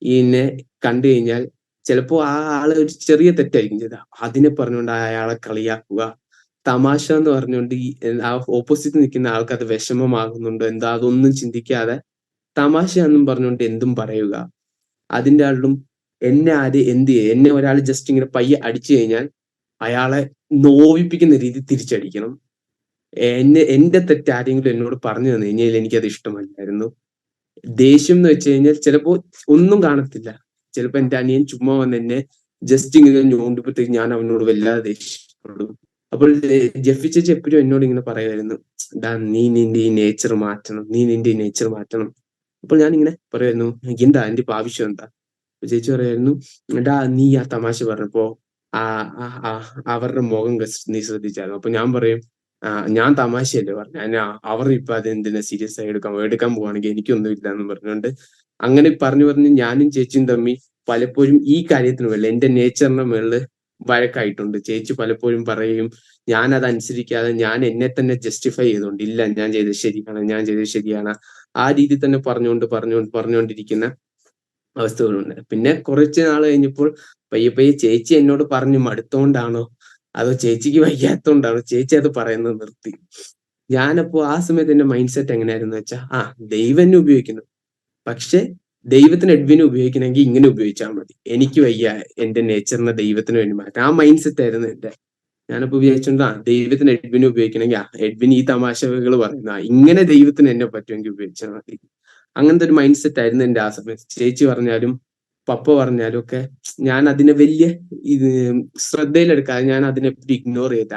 എന്നെ കണ്ടു കഴിഞ്ഞാൽ ചിലപ്പോ ആ ആള് ഒരു ചെറിയ തെറ്റായിരിക്കും ചെയ്ത, അതിനെ പറഞ്ഞുകൊണ്ട് അയാളെ കളിയാക്കുക, തമാശ എന്ന് പറഞ്ഞുകൊണ്ട് ആ ഓപ്പോസിറ്റ് നിൽക്കുന്ന ആൾക്ക് അത് വിഷമമാകുന്നുണ്ടോ എന്താ അതൊന്നും ചിന്തിക്കാതെ തമാശയാണെന്നും പറഞ്ഞുകൊണ്ട് എന്തും പറയുക. അതിന്റെ ആളും എന്നെ ഒരാൾ ജസ്റ്റ് ഇങ്ങനെ പയ്യെ അടിച്ചു കഴിഞ്ഞാൽ അയാളെ നോവിപ്പിക്കുന്ന രീതി തിരിച്ചടിക്കണം. എന്റെ തെറ്റ് ആരെങ്കിലും എന്നോട് പറഞ്ഞു തന്നു കഴിഞ്ഞാൽ എനിക്കത് ഇഷ്ടമല്ലായിരുന്നു. ദേഷ്യം എന്ന് വെച്ച് കഴിഞ്ഞാൽ ചിലപ്പോ ഒന്നും കാണത്തില്ല. ചിലപ്പോ എന്റെ അനിയൻ ചുമ്മാ വന്ന് എന്നെ ജസ്റ്റ് ഇങ്ങനെ ഞോണ്ടിപ്പോഴത്തേക്ക് ഞാൻ അവനോട് വല്ലാതെ ദേഷ്യപ്പെടും. അപ്പോൾ ജെഫി ചേച്ചി എപ്പോഴും എന്നോട് ഇങ്ങനെ പറയുമായിരുന്നു, നീ നിന്റെ ഈ നേച്ചർ മാറ്റണം. അപ്പോൾ ഞാൻ ഇങ്ങനെ പറയുമായിരുന്നു, എന്താ എന്റെ ഇപ്പൊ ആവശ്യം എന്താ? ചേച്ചി പറയായിരുന്നു, നീ ആ തമാശ പറഞ്ഞപ്പോ അവരുടെ മുഖം നീ ശ്രദ്ധിച്ചായിരുന്നു. അപ്പൊ ഞാൻ പറയും, ഞാൻ തമാശയല്ലേ പറഞ്ഞു, അവർ ഇപ്പൊ അതെന്തിനാ സീരിയസ് ആയി എടുക്കാൻ പോവാണെങ്കിൽ എനിക്കൊന്നും ഇല്ല എന്ന് പറഞ്ഞുകൊണ്ട് അങ്ങനെ പറഞ്ഞ് ഞാനും ചേച്ചിയും തമ്മിൽ പലപ്പോഴും ഈ കാര്യത്തിന് മേളിൽ എന്റെ നേച്ചറിന്റെ മേളില് വഴക്കായിട്ടുണ്ട്. ചേച്ചി പലപ്പോഴും പറയും, ഞാൻ അത് അനുസരിക്കാതെ ഞാൻ എന്നെ തന്നെ ജസ്റ്റിഫൈ ചെയ്തുകൊണ്ട്, ഇല്ല ഞാൻ ചെയ്തത് ശരിയാണ് ആ രീതി തന്നെ പറഞ്ഞുകൊണ്ടിരിക്കുന്ന അവസ്ഥകളുണ്ട്. പിന്നെ കുറച്ച് നാൾ കഴിഞ്ഞപ്പോൾ പയ്യെ ചേച്ചി എന്നോട് പറഞ്ഞു മടുത്തോണ്ടാണോ അതോ ചേച്ചിക്ക് വയ്യാത്തോണ്ടാണോ ചേച്ചി അത് പറയുന്നത് നിർത്തി. ഞാനപ്പോ ആ സമയത്ത് എന്റെ മൈൻഡ് സെറ്റ് എങ്ങനെയായിരുന്നു വെച്ചാൽ, ദൈവം എന്നെ ഉപയോഗിക്കുന്നു, പക്ഷെ ദൈവത്തിന് എഡ്വിനെ ഉപയോഗിക്കണമെങ്കിൽ ഇങ്ങനെ ഉപയോഗിച്ചാൽ മതി, എനിക്ക് വയ്യ എന്റെ നേച്ചറിനെ ദൈവത്തിന് വേണ്ടി മാറ്റാം. ആ മൈൻഡ് സെറ്റ് ആയിരുന്നു എന്റെ. ഞാനിപ്പോ വിചാരിച്ചോണ്ട് ദൈവത്തിന് എഡ്വിനെ ഉപയോഗിക്കണമെങ്കിൽ എഡ്വിൻ ഈ തമാശകൾ പറയുന്ന ഇങ്ങനെ ദൈവത്തിന് എന്നെ പറ്റുമെങ്കിൽ ഉപയോഗിച്ചാൽ മതി. അങ്ങനത്തെ ഒരു മൈൻഡ് സെറ്റ് ആയിരുന്നു എന്റെ ആ സമയത്ത്. ചേച്ചി പറഞ്ഞാലും പപ്പ പറഞ്ഞാലും ഒക്കെ ഞാൻ അതിനെ വലിയ ശ്രദ്ധയിലെടുക്കാതെ ഞാൻ അതിനെ ഇഗ്നോർ ചെയ്ത,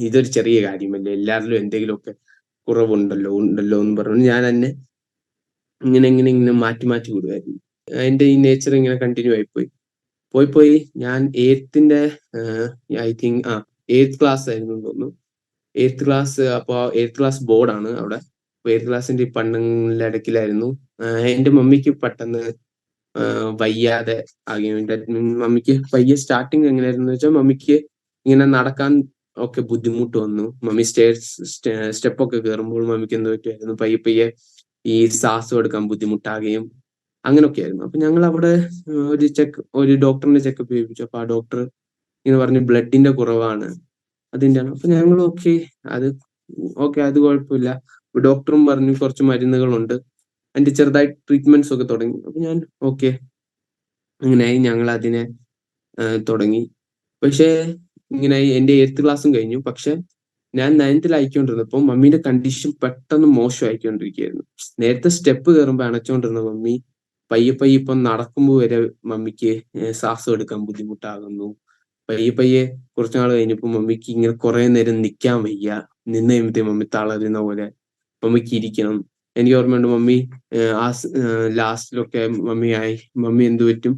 ഇതൊരു ചെറിയ കാര്യമല്ലേ, എല്ലാവരിലും എന്തെങ്കിലുമൊക്കെ കുറവുണ്ടല്ലോ എന്ന് പറഞ്ഞു ഞാൻ എന്നെ ഇങ്ങനെ മാറ്റി വിടുമായിരുന്നു. എന്റെ ഈ നേച്ചർ ഇങ്ങനെ കണ്ടിന്യൂ പോയി ഞാൻ ഐ തിങ്ക് 8th ക്ലാസ് ആയിരുന്നു തോന്നുന്നു. 8th ക്ലാസ്, അപ്പൊ 8th ക്ലാസ് ബോർഡാണ് അവിടെ. 8th ക്ലാസ്സിന്റെ ഈ പണ്ടങ്ങളുടെ ഇടയ്ക്കിലായിരുന്നു എന്റെ മമ്മിക്ക് പെട്ടെന്ന് വയ്യാതെ മമ്മിക്ക് പയ്യെ സ്റ്റാർട്ടിങ് എങ്ങനെയായിരുന്നു വെച്ചാൽ മമ്മിക്ക് ഇങ്ങനെ നടക്കാൻ ഒക്കെ ബുദ്ധിമുട്ട് വന്നു. മമ്മി സ്റ്റെപ്പൊക്കെ കയറുമ്പോൾ മമ്മിക്ക് എന്ത് പറ്റുമായിരുന്നു, പയ്യെ ഈ ശ്വാസം എടുക്കാൻ ബുദ്ധിമുട്ടാകുകയും അങ്ങനെയൊക്കെ ആയിരുന്നു. അപ്പൊ ഞങ്ങൾ അവിടെ ഒരു ഡോക്ടറിന്റെ ചെക്കപ്പ് ചെയ്യിപ്പിച്ചു. അപ്പൊ ആ ഡോക്ടർ ഇങ്ങനെ പറഞ്ഞു ബ്ലഡിന്റെ കുറവാണ്, അതിന്റെയാണ്. അപ്പൊ ഞങ്ങൾ അത് കുഴപ്പമില്ല. ഡോക്ടറും പറഞ്ഞു കുറച്ച് മരുന്നുകളുണ്ട്, അതിന്റെ ചെറുതായിട്ട് ട്രീറ്റ്മെന്റ്സ് ഒക്കെ തുടങ്ങി. അപ്പൊ ഞാൻ അങ്ങനെയായി ഞങ്ങൾ അതിനെ തുടങ്ങി. പക്ഷെ ഇങ്ങനെയായി എന്റെ 8th ക്ലാസ്സും കഴിഞ്ഞു. പക്ഷെ ഞാൻ 9th ആയിക്കൊണ്ടിരുന്നപ്പോൾ മമ്മീന്റെ കണ്ടീഷൻ പെട്ടെന്ന് മോശമായിക്കൊണ്ടിരിക്കുകയായിരുന്നു. നേരത്തെ സ്റ്റെപ്പ് കയറുമ്പോൾ അണച്ചോണ്ടിരുന്ന മമ്മി പയ്യെ ഇപ്പം നടക്കുമ്പോൾ വരെ മമ്മിക്ക് ശ്വാസം എടുക്കാൻ ബുദ്ധിമുട്ടാകുന്നു. പയ്യെ കുറച്ചു നാൾ കഴിഞ്ഞപ്പോൾ മമ്മിക്ക് ഇങ്ങനെ കുറെ നേരം നിൽക്കാൻ വയ്യ, നിന്ന് കഴിയുമ്പോഴത്തേക്കും മമ്മി തളരുന്ന പോലെ, മമ്മിക്ക് ഇരിക്കണം. എനിക്ക് ഓർമ്മയുണ്ട് മമ്മി ലാസ്റ്റിലൊക്കെ മമ്മി എന്ത് പറ്റും,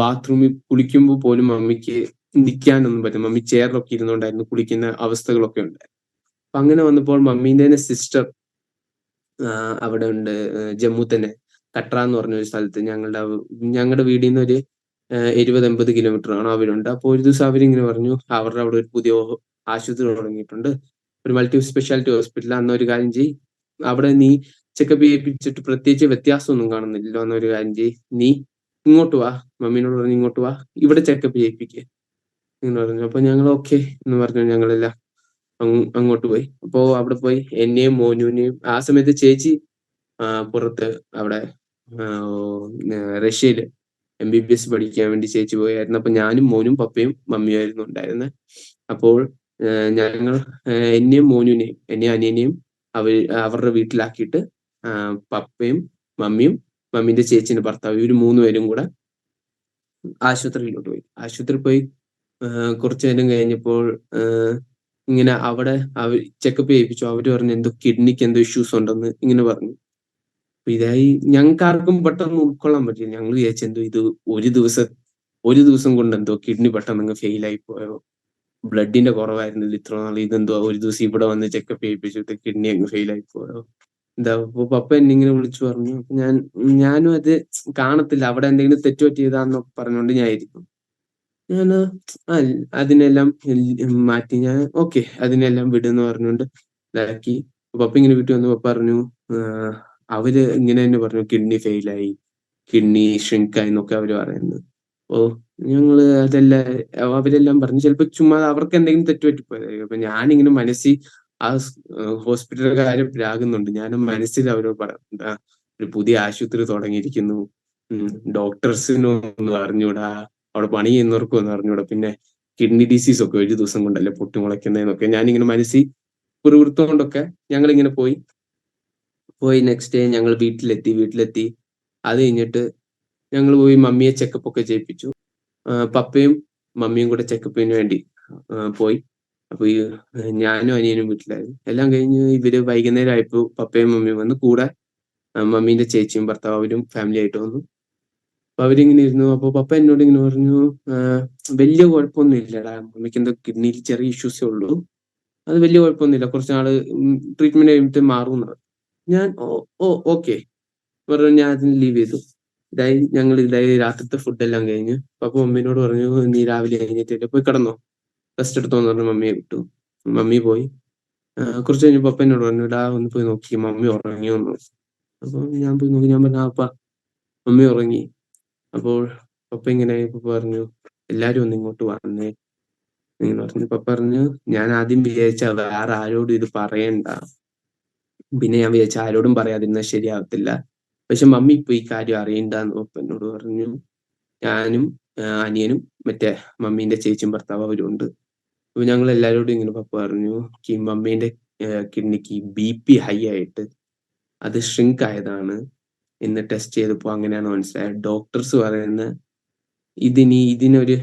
ബാത്റൂമിൽ കുളിക്കുമ്പോൾ പോലും മമ്മിക്ക് നിൽക്കാനൊന്നും പറ്റും, മമ്മി ചെയറിലൊക്കെ ഇരുന്നുകൊണ്ടായിരുന്നു കുളിക്കുന്ന അവസ്ഥകളൊക്കെ ഉണ്ടായിരുന്നു. അപ്പൊ അങ്ങനെ വന്നപ്പോൾ മമ്മീന്റെ തന്നെ സിസ്റ്റർ അവിടെ ഉണ്ട്, ജമ്മു തന്നെ, കട്ര എന്ന് പറഞ്ഞ ഒരു സ്ഥലത്ത്, ഞങ്ങളുടെ വീടിൽ നിന്ന് ഒരു 70-80 കിലോമീറ്റർ ആണ് അവരുണ്ട്. അപ്പോൾ ഒരു ദിവസം അവരിങ്ങനെ പറഞ്ഞു അവരുടെ അവിടെ ഒരു പുതിയ ആശുപത്രി തുടങ്ങിയിട്ടുണ്ട്, ഒരു മൾട്ടി സ്പെഷ്യാലിറ്റി ഹോസ്പിറ്റൽ. അന്ന് ഒരു കാര്യം ചെയ്യും, അവിടെ നീ ചെക്കപ്പ് ചെയ്യിപ്പിച്ചിട്ട് പ്രത്യേകിച്ച് വ്യത്യാസമൊന്നും കാണുന്നില്ലല്ലോ എന്നൊരു കാര്യം ചെയ്യ്, നീ ഇങ്ങോട്ട് വാ, മമ്മീനോട് പറഞ്ഞു ഇങ്ങോട്ട് വാ, ഇവിടെ ചെക്കപ്പ് ചെയ്യിപ്പിക്കുക എന്ന് പറഞ്ഞു. അപ്പൊ ഞങ്ങൾ ഓക്കെ എന്ന് പറഞ്ഞു ഞങ്ങളെല്ലാം അങ്ങോട്ട് പോയി. അപ്പോ അവിടെ പോയി എന്നെയും മോനുവിനെയും ആ സമയത്ത് ചേച്ചി പുറത്ത് അവിടെ റഷ്യയില് MBBS പഠിക്കാൻ വേണ്ടി ചേച്ചി പോയായിരുന്നു. അപ്പൊ ഞാനും മോനും പപ്പയും മമ്മിയായിരുന്നു ഉണ്ടായിരുന്നത്. അപ്പോൾ ഞങ്ങൾ എന്നെയും മോനുവിനെയും എന്നെയും അനിയനെയും അവരുടെ വീട്ടിലാക്കിയിട്ട് പപ്പയും മമ്മിയും മമ്മീന്റെ ചേച്ചിന്റെ ഭർത്താവ് ഇവര് 3 പേരും കൂടെ ആശുപത്രിയിലോട്ട് പോയി. ആശുപത്രി പോയി കുറച്ചു നേരം കഴിഞ്ഞപ്പോൾ ഇങ്ങനെ അവിടെ ചെക്കപ്പ് ചെയ്യിപ്പിച്ചു. അവര് പറഞ്ഞു എന്തോ കിഡ്നിക്ക് എന്തോ ഇഷ്യൂസ് ഉണ്ടെന്ന് ഇങ്ങനെ പറഞ്ഞു. അപ്പൊ ഇതായി ഞങ്ങൾക്ക് ആർക്കും പെട്ടെന്ന് ഉൾക്കൊള്ളാൻ പറ്റില്ല. ഞങ്ങൾ വിചാരിച്ചു എന്തോ ഇത് ഒരു ദിവസം കൊണ്ട് എന്തോ കിഡ്നി പെട്ടെന്ന് ഫെയിൽ ആയി പോയോ, ബ്ലഡിന്റെ കുറവായിരുന്നില്ല ഇത്ര നാൾ, ഇതെന്തോ ഒരു ദിവസം ഇവിടെ വന്ന് ചെക്കപ്പ് ചെയ്യിപ്പിച്ചിട്ട് കിഡ്നി അങ്ങ് ഫെയിൽ ആയി പോയോ എന്താ. അപ്പൊ പപ്പ എന്നെ ഇങ്ങനെ വിളിച്ചു പറഞ്ഞു. അപ്പൊ ഞാനും അത് കാണത്തില്ല, അവിടെ എന്തെങ്കിലും തെറ്റ് പറ്റിയതാന്ന് പറഞ്ഞുകൊണ്ട് ഞാൻ അതിനെല്ലാം മാറ്റി ഞാൻ ഓക്കെ അതിനെല്ലാം വിടുന്ന് പറഞ്ഞുകൊണ്ട് ഇതാക്കി. പപ്പ ഇങ്ങനെ വീട്ടിൽ വന്നു. പപ്പ പറഞ്ഞു അവര് ഇങ്ങനെ തന്നെ പറഞ്ഞു കിഡ്നി ഫെയിലായി, കിഡ്നി ഷ്രിങ്ക് ആയി എന്നൊക്കെ അവര് പറയുന്നത്. അപ്പോ ഞങ്ങള് അവരെല്ലാം പറഞ്ഞു ചിലപ്പോ ചുമ്മാ അവർക്ക് എന്തെങ്കിലും തെറ്റുപറ്റിപ്പോയതായിരിക്കും. അപ്പൊ ഞാനിങ്ങനെ മനസ്സിൽ ആ ഹോസ്പിറ്റലുകാരെ പ്രാകുന്നുണ്ട്. ഞാൻ മനസ്സിൽ അവരോട് പറയാം ഒരു പുതിയ ആശുപത്രി തുടങ്ങിയിരിക്കുന്നു, ഡോക്ടേഴ്സിനൊന്നും അറിഞ്ഞൂടാ, അവിടെ പണി ചെയ്യുന്നവർക്കും ഒന്നും അറിഞ്ഞൂടാ, പിന്നെ കിഡ്നി ഡിസീസ് ഒക്കെ ഒരു ദിവസം കൊണ്ടല്ലേ പൊട്ടിമുളയ്ക്കുന്നതെന്നൊക്കെ ഞാനിങ്ങനെ മനസ്സിൽ കൊണ്ടൊക്കെ ഞങ്ങളിങ്ങനെ പോയി. നെക്സ്റ്റ് ഡേ ഞങ്ങൾ വീട്ടിലെത്തി. അത് കഴിഞ്ഞിട്ട് ഞങ്ങൾ പോയി മമ്മിയെ ചെക്കപ്പ് ഒക്കെ ചെയ്യിപ്പിച്ചു. പപ്പയും മമ്മിയും കൂടെ ചെക്കപ്പിന് വേണ്ടി പോയി. അപ്പൊ ഞാനും അനിയനും വീട്ടിലായിരുന്നു. എല്ലാം കഴിഞ്ഞ് ഇവര് വൈകുന്നേരം ആയപ്പോ പപ്പയും മമ്മിയും വന്ന് കൂടെ മമ്മീന്റെ ചേച്ചിയും ഭർത്താവും അവരും ഫാമിലി ആയിട്ട് വന്നു. അപ്പൊ അവരിങ്ങനെ ഇരുന്നു. അപ്പൊ പപ്പ എന്നോട് ഇങ്ങനെ പറഞ്ഞു വലിയ കുഴപ്പമൊന്നും ഇല്ലടാ, മമ്മിക്ക് എന്തോ കിഡ്നിയിൽ ചെറിയ ഇഷ്യൂസേ ഉള്ളൂ, അത് വലിയ കുഴപ്പമൊന്നുമില്ല, കുറച്ച് നാള് ട്രീറ്റ്മെന്റ് കഴിയുമ്പോൾ മാറും. ഞാൻ ഓക്കെ പറഞ്ഞു. ഞാൻ അതിന് ലീവ് ചെയ്തു. ഇതായി രാത്രിത്തെ ഫുഡെല്ലാം കഴിഞ്ഞ് പപ്പ മമ്മീനോട് പറഞ്ഞു നീ രാവിലെ കഴിഞ്ഞിട്ട് പോയി കിടന്നോ, റെസ്റ്റ് എടുത്തോന്ന് പറഞ്ഞു മമ്മിയെ വിട്ടു. മമ്മി പോയി. കുറച്ച് കഴിഞ്ഞ് പപ്പ എന്നോട് പറഞ്ഞു ഒന്ന് പോയി നോക്കി മമ്മി ഉറങ്ങിയോന്ന്. അപ്പൊ ഞാൻ പോയി നോക്കി. ഞാൻ പറഞ്ഞു അപ്പ മമ്മി ഉറങ്ങി. അപ്പോൾ പപ്പ ഇങ്ങനെ പറഞ്ഞു എല്ലാരും ഒന്ന് ഇങ്ങോട്ട് വന്നേ ഇങ്ങനെ പറഞ്ഞു. പപ്പ പറഞ്ഞു ഞാൻ ആദ്യം വിചാരിച്ച വേറെ ആരോടും ഇത് പറയണ്ട, പിന്നെ ഞാൻ വിചാരിച്ച ആരോടും പറയാതിരുന്നാൽ ശരിയാവത്തില്ല, പക്ഷെ മമ്മി ഇപ്പൊ ഈ കാര്യം അറിയണ്ടെന്ന് പപ്പ എന്നോട് പറഞ്ഞു. ഞാനും അനിയനും മറ്റേ മമ്മീന്റെ ചേച്ചിയും ഭർത്താവ് അവരും ഉണ്ട്. അപ്പൊ ഞങ്ങൾ എല്ലാവരോടും ഇങ്ങനെ പപ്പ പറഞ്ഞു മമ്മീന്റെ കിഡ്നിക്ക് BP ഹൈ ആയിട്ട് അത് ഷ്രിങ്ക് ആയതാണ് എന്ന് ടെസ്റ്റ് ചെയ്തപ്പോ അങ്ങനെയാണ് മനസ്സിലായത്. ഡോക്ടേഴ്സ് പറയുന്ന ഇതിനൊരു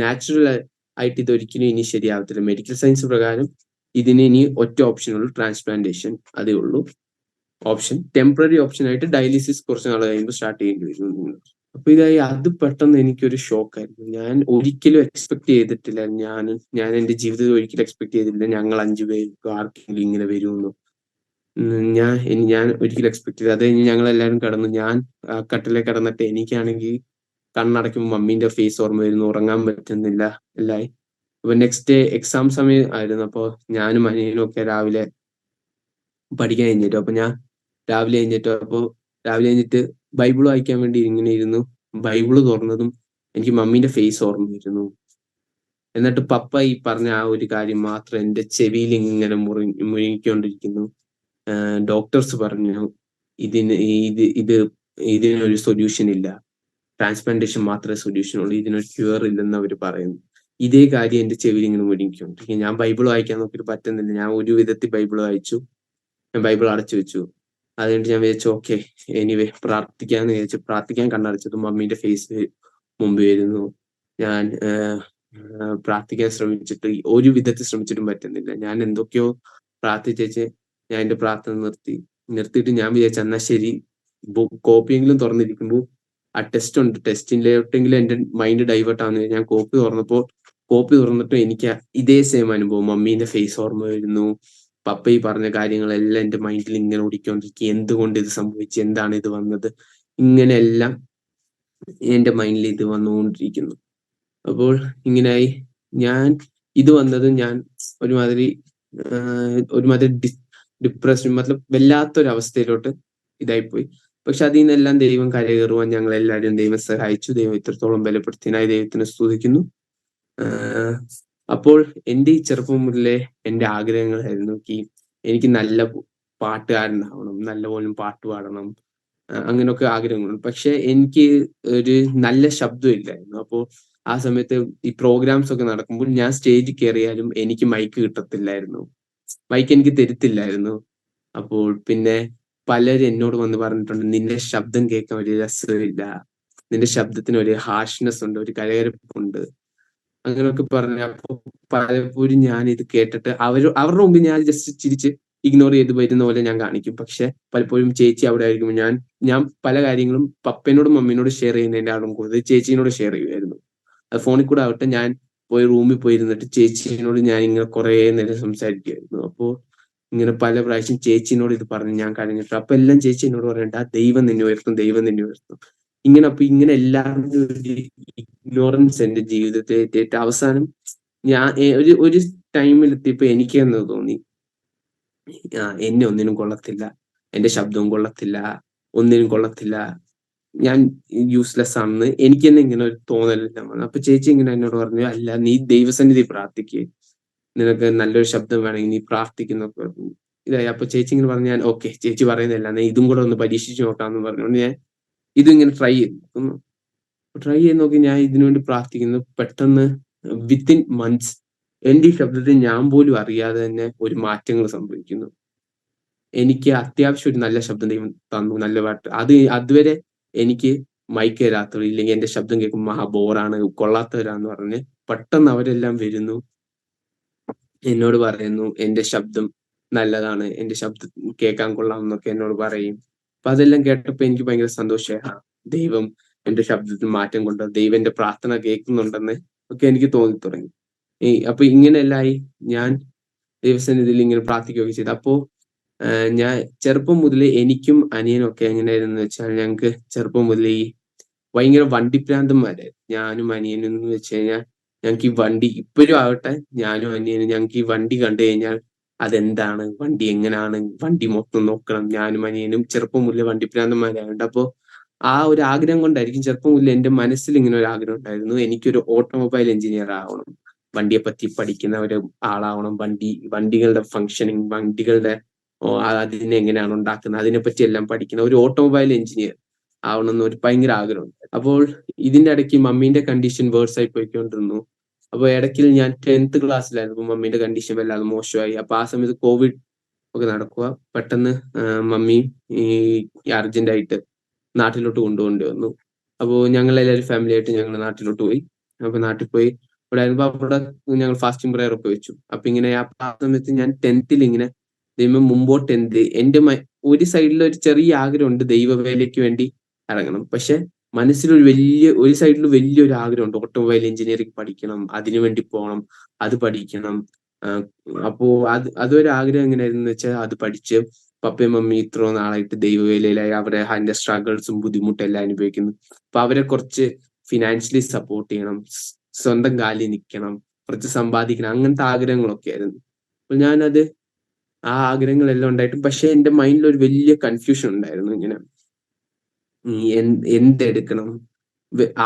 നാച്ചുറൽ ആയിട്ട് ഇതൊരിക്കലും ഇനി ശരിയാവത്തില്ല. മെഡിക്കൽ സയൻസ് പ്രകാരം ഇതിന് ഇനി ഒറ്റ ഓപ്ഷൻ ഉള്ളൂ, ട്രാൻസ്പ്ലാന്റേഷൻ. അതേ ഉള്ളൂ ഓപ്ഷൻ. ടെമ്പററി ഓപ്ഷൻ ആയിട്ട് ഡയാലിസിസ് കുറച്ച് നാൾ കഴിയുമ്പോൾ സ്റ്റാർട്ട് ചെയ്യേണ്ടി വരും. അപ്പൊ അത് പെട്ടെന്ന് എനിക്കൊരു ഷോക്കായിരുന്നു. ഞാൻ ഒരിക്കലും എക്സ്പെക്ട് ചെയ്തിട്ടില്ല. ഞാൻ എന്റെ ജീവിതത്തിൽ ഒരിക്കലും എക്സ്പെക്ട് ചെയ്തിട്ടില്ല ഞങ്ങൾ 5 പേർക്ക് ആർക്കെങ്കിലും ഇങ്ങനെ വരുമെന്ന്. ഞാൻ ഒരിക്കലും എക്സ്പെക്ട് ചെയ്ത്. അത് കഴിഞ്ഞ് ഞങ്ങൾ എല്ലാവരും കിടന്നു. ഞാൻ കട്ടിലെ കിടന്നിട്ട് എനിക്കാണെങ്കിൽ കണ്ണടയ്ക്കുമ്പോൾ മമ്മീന്റെ ഫേസ് ഓർമ്മ വരുന്നു, ഉറങ്ങാൻ പറ്റുന്നില്ല എല്ലായി. അപ്പൊ നെക്സ്റ്റ് ഡേ എക്സാം സമയം ആയിരുന്നു. അപ്പൊ ഞാനും അനിയനും ഒക്കെ രാവിലെ പഠിക്കാൻ കഴിഞ്ഞിട്ട് അപ്പൊ ഞാൻ രാവിലെ കഴിഞ്ഞിട്ട് ബൈബിൾ വായിക്കാൻ വേണ്ടി ഇങ്ങനെ ഇരുന്നു. ബൈബിള് തുറന്നതും എനിക്ക് മമ്മീന്റെ ഫേസ് ഓർമ്മ വരുന്നു. എന്നിട്ട് പപ്പ ഈ പറഞ്ഞ ആ ഒരു കാര്യം മാത്രം എന്റെ ചെവിയിൽ ഇങ്ങനെ മുഴുങ്ങിക്കൊണ്ടിരിക്കുന്നു. ഡോക്ടേഴ്സ് പറഞ്ഞു ഇതിനൊരു സൊല്യൂഷൻ ഇല്ല, ട്രാൻസ്പ്ലാന്റേഷൻ മാത്രമേ സൊല്യൂഷൻ ഉള്ളൂ, ഇതിനൊരു ക്യൂർ ഇല്ലെന്ന് അവർ പറയുന്നു. ഇതേ കാര്യം എന്റെ ചെവിയിൽ ഇങ്ങനെ മുഴുങ്ങിക്കൊണ്ടിരിക്കും. ഞാൻ ബൈബിൾ വായിക്കാൻ നോക്കിയിട്ട് പറ്റുന്നില്ല. ഞാൻ ഒരു വിധത്തിൽ ബൈബിൾ വായിച്ചു. ഞാൻ ബൈബിൾ അടച്ചു വെച്ചു. അത് കഴിഞ്ഞിട്ട് ഞാൻ വിചാരിച്ചു ഓക്കെ എനിവേ പ്രാർത്ഥിക്കാന്ന് വിചാരിച്ചു. പ്രാർത്ഥിക്കാൻ കണ്ണടച്ചത് മമ്മീന്റെ ഫേസ് മുമ്പ് വരുന്നു. ഞാൻ പ്രാർത്ഥിക്കാൻ ശ്രമിച്ചിട്ട് ഒരു വിധത്തിൽ ശ്രമിച്ചിട്ടും പറ്റുന്നില്ല. ഞാൻ എന്തൊക്കെയോ പ്രാർത്ഥിച്ചേച്ച് ഞാൻ എന്റെ പ്രാർത്ഥന നിർത്തിയിട്ട് ഞാൻ വിചാരിച്ചു എന്നാ ശരി കോപ്പിയെങ്കിലും തുറന്നിരിക്കുമ്പോൾ ആ ടെസ്റ്റ് ഉണ്ട്, ടെസ്റ്റിലോട്ടെങ്കിലും എന്റെ മൈൻഡ് ഡൈവേർട്ട് ആവുന്ന. ഞാൻ കോപ്പി തുറന്നിട്ടും എനിക്ക് ഇതേ സെയിം അനുഭവം. മമ്മീന്റെ ഫേസ് ഓർമ്മ വരുന്നു. പപ്പ ഈ പറഞ്ഞ കാര്യങ്ങളെല്ലാം എന്റെ മൈൻഡിൽ ഇങ്ങനെ ഓടിക്കൊണ്ടിരിക്കും. എന്തുകൊണ്ട് ഇത് സംഭവിച്ചു, എന്താണ് ഇത് വന്നത്, ഇങ്ങനെയെല്ലാം എന്റെ മൈൻഡിൽ ഇത് വന്നുകൊണ്ടിരിക്കുന്നു. അപ്പോൾ ഇങ്ങനെയായി. ഇത് വന്നത് ഞാൻ ഒരുമാതിരി ഡിപ്രഷൻ മതലബ് വല്ലാത്തൊരവസ്ഥയിലോട്ട് ഇതായിപ്പോയി. പക്ഷെ അതിൽ നിന്നെല്ലാം ദൈവം കരകയറുവാൻ ഞങ്ങളെല്ലാവരും ദൈവം സഹായിച്ചു. ദൈവം ഇത്രത്തോളം ബലപ്പെടുത്തിയതിനായി ദൈവത്തിന് സ്തുതിക്കുന്നു. അപ്പോൾ എൻ്റെ ഈ ചെറുപ്പം മുതലേ എൻ്റെ ആഗ്രഹങ്ങളായിരുന്നു എനിക്ക് നല്ല പാട്ടുകാരനാവണം, നല്ലപോലെ പാട്ട് പാടണം, അങ്ങനെയൊക്കെ ആഗ്രഹങ്ങളുണ്ട്. പക്ഷെ എനിക്ക് ഒരു നല്ല ശബ്ദം ഇല്ലായിരുന്നു. അപ്പോൾ ആ സമയത്ത് ഈ പ്രോഗ്രാംസ് ഒക്കെ നടക്കുമ്പോൾ ഞാൻ സ്റ്റേജിൽ കയറിയാലും എനിക്ക് മൈക്ക് കിട്ടത്തില്ലായിരുന്നു, മൈക്ക് എനിക്ക് തരുത്തില്ലായിരുന്നു. അപ്പോൾ പിന്നെ പലരും എന്നോട് വന്ന് പറഞ്ഞിട്ടുണ്ട്, നിന്റെ ശബ്ദം കേൾക്കാൻ ഒരു രസമില്ല, നിന്റെ ശബ്ദത്തിന് ഒരു ഹാർഷ്നെസ് ഉണ്ട്, ഒരു കരകരപ്പുണ്ട്, അങ്ങനെയൊക്കെ പറഞ്ഞു. അപ്പൊ പലപ്പോഴും ഞാൻ ഇത് കേട്ടിട്ട് അവരുടെ മുമ്പിൽ ഞാൻ ജസ്റ്റ് ചിരിച്ച് ഇഗ്നോർ ചെയ്ത് വരുന്ന പോലെ ഞാൻ കാണിക്കും. പക്ഷെ പലപ്പോഴും ചേച്ചി അവിടെ ആയിരിക്കുമ്പോൾ ഞാൻ പല കാര്യങ്ങളും പപ്പനോടും മമ്മീനോടും ഷെയർ ചെയ്യുന്നതിന്റെ ആളും കൂടുതൽ ചേച്ചീനോട് ഷെയർ ചെയ്യുമായിരുന്നു. അത് ഫോണിൽ കൂടെ ആവട്ടെ, ഞാൻ പോയി റൂമിൽ പോയിരുന്നിട്ട് ചേച്ചീനോട് ഞാൻ ഇങ്ങനെ കുറെ നേരം സംസാരിക്കുമായിരുന്നു. അപ്പോ ഇങ്ങനെ പല പ്രാവശ്യം ചേച്ചീനോട് ഇത് പറഞ്ഞ് ഞാൻ കരഞ്ഞിട്ട്, അപ്പൊ എല്ലാം ചേച്ചി എന്നോട് പറയണ്ട, ദൈവം നിന്നെ ഉയർത്തും, ദൈവം നിന്നെ ഉയർത്തും. ഇങ്ങനെ എല്ലാവരും ഒരു ഇഗ്നോറൻസ് എന്റെ ജീവിതത്തെ എത്തിയിട്ട് അവസാനം ഞാൻ ഒരു ടൈമിൽ എത്തിയപ്പോ എനിക്ക് എന്ന് തോന്നി, എന്നെ ഒന്നിനും കൊള്ളത്തില്ല, എന്റെ ശബ്ദവും കൊള്ളത്തില്ല, ഒന്നിനും കൊള്ളത്തില്ല, ഞാൻ യൂസ്ലെസ് ആണെന്ന് എനിക്ക് തന്നെ ഇങ്ങനെ ഒരു തോന്നലെല്ലാം വന്നു. അപ്പൊ ചേച്ചി ഇങ്ങനെ എന്നോട് പറഞ്ഞു, അല്ല നീ ദൈവസന്നിധി പ്രാർത്ഥിക്ക്, നിനക്ക് നല്ലൊരു ശബ്ദം വേണമെങ്കിൽ നീ പ്രാർത്ഥിക്കുന്നൊക്കെ പറഞ്ഞു. ഇതായി. അപ്പൊ ചേച്ചി ഇങ്ങനെ പറഞ്ഞു, ഞാൻ ഓക്കെ ചേച്ചി പറയുന്നില്ല, നീ ഇതും കൂടെ ഒന്ന് പരീക്ഷിച്ച് നോക്കാന്ന് പറഞ്ഞുകൊണ്ട് ഞാൻ ഇതും ഇങ്ങനെ ട്രൈ ചെയ്ത് നോക്കി. ഞാൻ ഇതിനുവേണ്ടി പ്രാർത്ഥിക്കുന്നു. പെട്ടെന്ന് വിത്തിൻ മന്ത്സ് എന്റെ ഈ ശബ്ദത്തിൽ ഞാൻ പോലും അറിയാതെ തന്നെ ഒരു മാറ്റങ്ങൾ സംഭവിക്കുന്നു. എനിക്ക് അത്യാവശ്യം ഒരു നല്ല ശബ്ദം ദൈവം തന്നു, നല്ല പാട്ട്. അതുവരെ എനിക്ക് മൈക്ക് തരാത്തവർ, ഇല്ലെങ്കിൽ എന്റെ ശബ്ദം കേൾക്കുമ്പോൾ മഹാ ബോറാണ്, കൊള്ളാത്തവരാന്ന് പറഞ്ഞ് പെട്ടെന്ന് അവരെല്ലാം വരുന്നു, എന്നോട് പറയുന്നു എന്റെ ശബ്ദം നല്ലതാണ്, എന്റെ ശബ്ദം കേൾക്കാൻ കൊള്ളാം എന്നൊക്കെ എന്നോട് പറയും. അപ്പൊ അതെല്ലാം കേട്ടപ്പോ എനിക്ക് ഭയങ്കര സന്തോഷമായി. ദൈവം എന്റെ ശബ്ദത്തിൽ മാറ്റം കൊണ്ട്, ദൈവം എന്റെ പ്രാർത്ഥന കേൾക്കുന്നുണ്ടെന്ന് ഒക്കെ എനിക്ക് തോന്നി തുടങ്ങി. അപ്പൊ ഇങ്ങനെയെല്ലായി ഞാൻ ദൈവസന്നിധിയിൽ ഇങ്ങനെ പ്രാർത്ഥിക്കുകയൊക്കെ ചെയ്തു. അപ്പോ ഞാൻ ചെറുപ്പം മുതലേ എനിക്കും അനിയനും ഒക്കെ എങ്ങനെയായിരുന്നു വെച്ചാൽ, ഞങ്ങൾക്ക് ചെറുപ്പം മുതലേ ഈ ഭയങ്കര വണ്ടിപ്രാന്തന്മാരായിരുന്നു ഞാനും അനിയനും. എന്ന് വെച്ച് കഴിഞ്ഞാൽ ഞങ്ങൾക്ക് ഈ വണ്ടി ഇപ്പോഴും ആവട്ടെ, ഞാനും അനിയനും ഞങ്ങൾക്ക് ഈ വണ്ടി കണ്ടു കഴിഞ്ഞാൽ അതെന്താണ്, വണ്ടി എങ്ങനെയാണ്, വണ്ടി മൊത്തം നോക്കണം. ഞാനും അനിയനും ചെറുപ്പം മുതലേ വണ്ടിപ്രാന്തന്മാരായുണ്ട്. അപ്പോ ആ ഒരു ആഗ്രഹം കൊണ്ടായിരിക്കും ചെറുപ്പം മുതലേ എന്റെ മനസ്സിൽ ഇങ്ങനെ ഒരു ആഗ്രഹം ഉണ്ടായിരുന്നു, എനിക്കൊരു ഓട്ടോമൊബൈൽ എഞ്ചിനീയർ ആവണം, വണ്ടിയെ പറ്റി പഠിക്കുന്ന ഒരു ആളാവണം, വണ്ടികളുടെ ഫങ്ഷനിങ്, വണ്ടികളുടെ അതിനെ എങ്ങനെയാണ് ഉണ്ടാക്കുന്നത്, അതിനെപ്പറ്റി എല്ലാം പഠിക്കുന്ന ഒരു ഓട്ടോമൊബൈൽ എഞ്ചിനീയർ ആവണമെന്ന് ഒരു ഭയങ്കര ആഗ്രഹമുണ്ട്. അപ്പോൾ ഇതിന്റെ ഇടയ്ക്ക് മമ്മീന്റെ കണ്ടീഷൻ വേഴ്സ് ആയി പോയിക്കൊണ്ടിരുന്നു. അപ്പൊ ഇടയ്ക്ക് ഞാൻ 10th ക്ലാസ്സിലായിരുന്നു, മമ്മീന്റെ കണ്ടീഷൻ വല്ലാതെ മോശമായി. അപ്പൊ ആ സമയത്ത് കോവിഡ് ഒക്കെ നടക്കുക. പെട്ടെന്ന് മമ്മി ഈ അർജന്റായിട്ട് നാട്ടിലോട്ട് കൊണ്ടുപോകേണ്ടി വന്നു. അപ്പോൾ ഞങ്ങൾ എല്ലാവരും ഫാമിലി ആയിട്ട് ഞങ്ങൾ നാട്ടിലോട്ട് പോയി. അപ്പൊ നാട്ടിൽ പോയി ഇവിടെ ഞങ്ങൾ ഫാസ്റ്റിംഗ് പ്രയർ ഒക്കെ വെച്ചു. അപ്പൊ ഇങ്ങനെ ആ സമയത്ത് ഞാൻ 10th ഇങ്ങനെ ദൈവം മുമ്പോട്ട് എന്റെ ഒരു സൈഡിൽ ഒരു ചെറിയ ആഗ്രഹമുണ്ട്, ദൈവവേലയ്ക്ക് വേണ്ടി ഇറങ്ങണം. പക്ഷെ ഒരു സൈഡിൽ വലിയൊരു ആഗ്രഹമുണ്ട്, ഓട്ടോമൊബൈൽ എഞ്ചിനീയറിംഗ് പഠിക്കണം, അതിനു വേണ്ടി പോകണം, അത് പഠിക്കണം. അപ്പോ അതൊരു ആഗ്രഹം എങ്ങനെയായിരുന്നു വെച്ചാൽ, അത് പഠിച്ച് പപ്പയും മമ്മി ഇത്ര നാളായിട്ട് ദൈവവേലയിലായി, അതിന്റെ സ്ട്രഗിൾസും ബുദ്ധിമുട്ടും എല്ലാം അനുഭവിക്കുന്നു. അപ്പൊ അവരെ കുറച്ച് ഫിനാൻഷ്യലി സപ്പോർട്ട് ചെയ്യണം, സ്വന്തം കാലിൽ നിൽക്കണം, കുറച്ച് സമ്പാദിക്കണം, അങ്ങനത്തെ ആഗ്രഹങ്ങളൊക്കെ ആയിരുന്നു. അപ്പൊ ഞാനത് ആ ആഗ്രഹങ്ങളെല്ലാം ഉണ്ടായിട്ടും പക്ഷെ എന്റെ മൈൻഡിൽ ഒരു വലിയ കൺഫ്യൂഷൻ ഉണ്ടായിരുന്നു. ഇങ്ങനെ എന്തെടുക്കണം,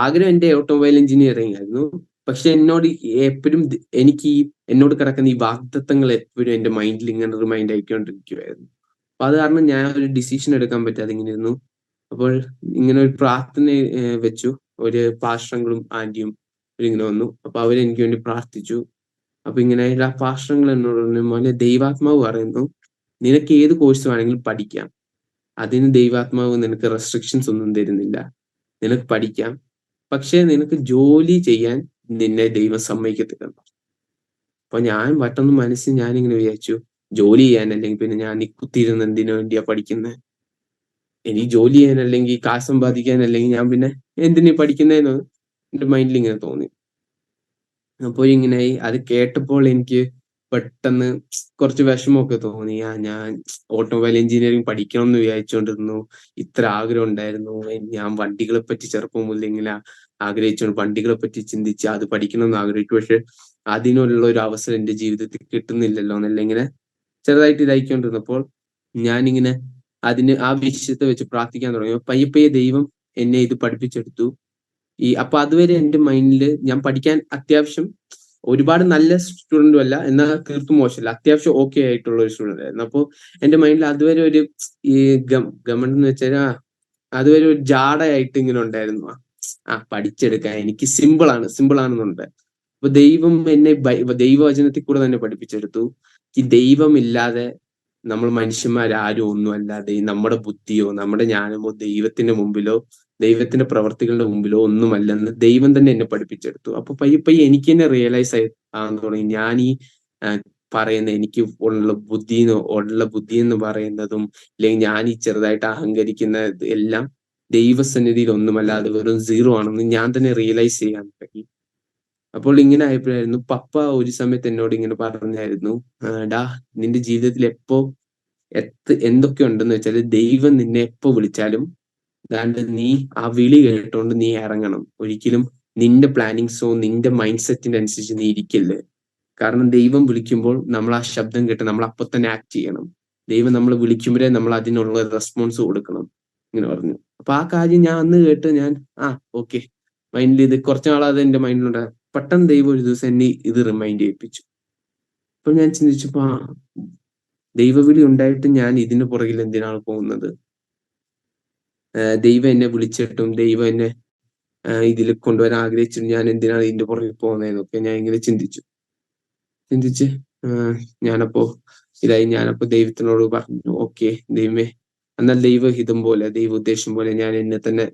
ആഗ്രഹം എന്റെ ഓട്ടോമൊബൈൽ എഞ്ചിനീയറിംഗ് ആയിരുന്നു. പക്ഷെ എപ്പോഴും എന്നോട് കിടക്കുന്ന ഈ വാഗ്ദത്തങ്ങൾ എപ്പോഴും എന്റെ മൈൻഡിൽ ഇങ്ങനെ റിമൈൻഡ് ആയിക്കൊണ്ടിരിക്കുവായിരുന്നു. അപ്പൊ അത് കാരണം ഞാൻ ഒരു ഡിസിഷൻ എടുക്കാൻ പറ്റാതെ ഇങ്ങനെ ഇരുന്നു. അപ്പോൾ ഇങ്ങനെ ഒരു പ്രാർത്ഥന വെച്ചു. ഒരു പാസ്റ്ററും ആന്റിയും ഇങ്ങനെ വന്നു. അപ്പൊ അവരെനിക്ക് വേണ്ടി പ്രാർത്ഥിച്ചു. അപ്പൊ ഇങ്ങനെ എല്ലാ പാസ്റ്ററുകൾ എന്നോട് പറഞ്ഞു, മോനെ ദൈവാത്മാവ് പറയുന്നു നിനക്ക് ഏത് കോഴ്സ് വേണമെങ്കിലും പഠിക്കാം, അതിന് ദൈവാത്മാവ് നിനക്ക് റെസ്ട്രിക്ഷൻസ് ഒന്നും തരുന്നില്ല, നിനക്ക് പഠിക്കാം, പക്ഷെ നിനക്ക് ജോലി ചെയ്യാൻ നിന്നെ ദൈവം സമ്മതിക്കത്തില്ല. അപ്പൊ ഞാൻ പെട്ടെന്ന് മനസ്സിൽ ഞാനിങ്ങനെ വിചാരിച്ചു, ജോലി ചെയ്യാൻ അല്ലെങ്കിൽ പിന്നെ ഞാൻ കുത്തിയിരുന്ന് എന്തിനു വേണ്ടിയാ പഠിക്കുന്നത്, എനിക്ക് ജോലി ചെയ്യാൻ അല്ലെങ്കിൽ കാശ് സമ്പാദിക്കാൻ അല്ലെങ്കിൽ ഞാൻ പിന്നെ എന്തിനു പഠിക്കുന്നതെന്ന് എന്റെ മൈൻഡിൽ ഇങ്ങനെ തോന്നി. അപ്പോൾ ഇങ്ങനെയായി. അത് കേട്ടപ്പോൾ എനിക്ക് പെട്ടെന്ന് കുറച്ച് വിഷമമൊക്കെ തോന്നി. ഞാൻ ഓട്ടോമൊബൈൽ എഞ്ചിനീയറിംഗ് പഠിക്കണം എന്ന് വിചാരിച്ചുകൊണ്ടിരുന്നു, ഇത്ര ആഗ്രഹം ഉണ്ടായിരുന്നു, ഞാൻ വണ്ടികളെ പറ്റി ചെറുപ്പം മുതൽ ഇങ്ങനെ ആഗ്രഹിച്ചുകൊണ്ട് വണ്ടികളെ പറ്റി ചിന്തിച്ച് അത് പഠിക്കണം എന്ന് ആഗ്രഹിച്ചു. പക്ഷെ അതിനുള്ള ഒരു അവസരം എന്റെ ജീവിതത്തിൽ കിട്ടുന്നില്ലല്ലോ എന്നല്ല ഇങ്ങനെ ചെറുതായിട്ട് ഇതായിക്കൊണ്ടിരുന്നപ്പോൾ ഞാനിങ്ങനെ ആ വിഷയത്തെ വെച്ച് പ്രാർത്ഥിക്കാൻ തുടങ്ങി. പയ്യെ പയ്യെ ദൈവം എന്നെ ഇത് പഠിപ്പിച്ചെടുത്തു. അപ്പൊ അതുവരെ എന്റെ മൈൻഡിൽ ഞാൻ പഠിക്കാൻ അത്യാവശ്യം ഒരുപാട് നല്ല സ്റ്റുഡന്റും അല്ല, എന്നാൽ തീർത്തും മോശമല്ല, അത്യാവശ്യം ഓക്കെ ആയിട്ടുള്ള ഒരു സ്റ്റുഡന്റ് ആയിരുന്നു. അപ്പോൾ എന്റെ മൈൻഡിൽ അതുവരെ ഒരു ഈ ഗവൺമെന്റ് എന്ന് വെച്ചാൽ അതുവരെ ഒരു ജാടയായിട്ട് ഇങ്ങനെ ഉണ്ടായിരുന്നു. പഠിച്ചെടുക്കാൻ എനിക്ക് സിമ്പിൾ ആണെന്നുണ്ട്. അപ്പൊ ദൈവം എന്നെ ദൈവവചനത്തിൽ കൂടെ തന്നെ പഠിപ്പിച്ചെടുത്തു. ഈ ദൈവമില്ലാതെ നമ്മൾ മനുഷ്യന്മാരാരും ഒന്നുമല്ലാതെ നമ്മുടെ ബുദ്ധിയോ നമ്മുടെ ജ്ഞാനമോ ദൈവത്തിന്റെ മുമ്പിലോ ദൈവത്തിന്റെ പ്രവർത്തികളുടെ മുമ്പിലോ ഒന്നുമല്ലെന്ന് ദൈവം തന്നെ എന്നെ പഠിപ്പിച്ചെടുത്തു. അപ്പൊ പയ്യെ പയ്യെ എനിക്ക് തന്നെ റിയലൈസ് ആകാൻ തുടങ്ങി. ഞാൻ ഈ പറയുന്ന എനിക്ക് ഉള്ള ബുദ്ധി എന്ന് പറയുന്നതും അല്ലെങ്കിൽ ഞാൻ ഈ ചെറുതായിട്ട് അഹങ്കരിക്കുന്ന എല്ലാം ദൈവസന്നിധിയിൽ ഒന്നുമല്ലാതെ വെറും സീറോ ആണെന്ന് ഞാൻ തന്നെ റിയലൈസ് ചെയ്യാൻ തുടങ്ങി. അപ്പോൾ ഇങ്ങനെ ആയപ്പോഴായിരുന്നു പപ്പ ഒരു സമയത്ത് എന്നോട് ഇങ്ങനെ പറഞ്ഞായിരുന്നു, ഡാ നിന്റെ ജീവിതത്തിൽ എന്തൊക്കെ ഉണ്ടെന്ന് വെച്ചാൽ ദൈവം നിന്നെ എപ്പോ വിളിച്ചാലും ദാണ്ട് നീ ആ വിളി കേട്ടോണ്ട് നീ ഇറങ്ങണം. ഒരിക്കലും നിന്റെ പ്ലാനിങ്സോ നിന്റെ മൈൻഡ് സെറ്റിന്റെ അനുസരിച്ച് നീ ഇരിക്കല്ലേ. കാരണം ദൈവം വിളിക്കുമ്പോൾ നമ്മൾ ആ ശബ്ദം കേട്ട് നമ്മൾ അപ്പൊ തന്നെ ആക്ട് ചെയ്യണം. ദൈവം നമ്മൾ വിളിക്കുമ്പോഴേ നമ്മൾ അതിനുള്ള റെസ്പോൺസ് കൊടുക്കണം ഇങ്ങനെ പറഞ്ഞു. അപ്പൊ ആ കാര്യം ഞാൻ അന്ന് കേട്ട് ഞാൻ ഓക്കെ മൈൻഡിൽ ഇത് കുറച്ചു നാളത് എന്റെ മൈൻഡിലുണ്ട്. പെട്ടെന്ന് ദൈവം ഒരു ദിവസം എന്നെ ഇത് റിമൈൻഡ് ചെയ്യിപ്പിച്ചു. അപ്പൊ ഞാൻ ചിന്തിച്ചപ്പോ ദൈവവിളി ഉണ്ടായിട്ട് ഞാൻ ഇതിന് പുറകിൽ എന്തിനാണ് പോകുന്നത്? ദൈവം എന്നെ വിളിച്ചിട്ടും ദൈവം എന്നെ ഇതിൽ കൊണ്ടുവരാൻ ആഗ്രഹിച്ചിട്ടും ഞാൻ എന്തിനാണ് ഇതിന്റെ പുറകിൽ പോകുന്നതെന്നൊക്കെ ഞാൻ ഇങ്ങനെ ചിന്തിച്ച് ഞാനപ്പോ ദൈവത്തിനോട് പറഞ്ഞു, ഓക്കെ ദൈവമേ, എന്നാൽ ദൈവഹിതം പോലെ ദൈവ ഉദ്ദേശം പോലെ ഞാൻ എന്നെ തന്നെ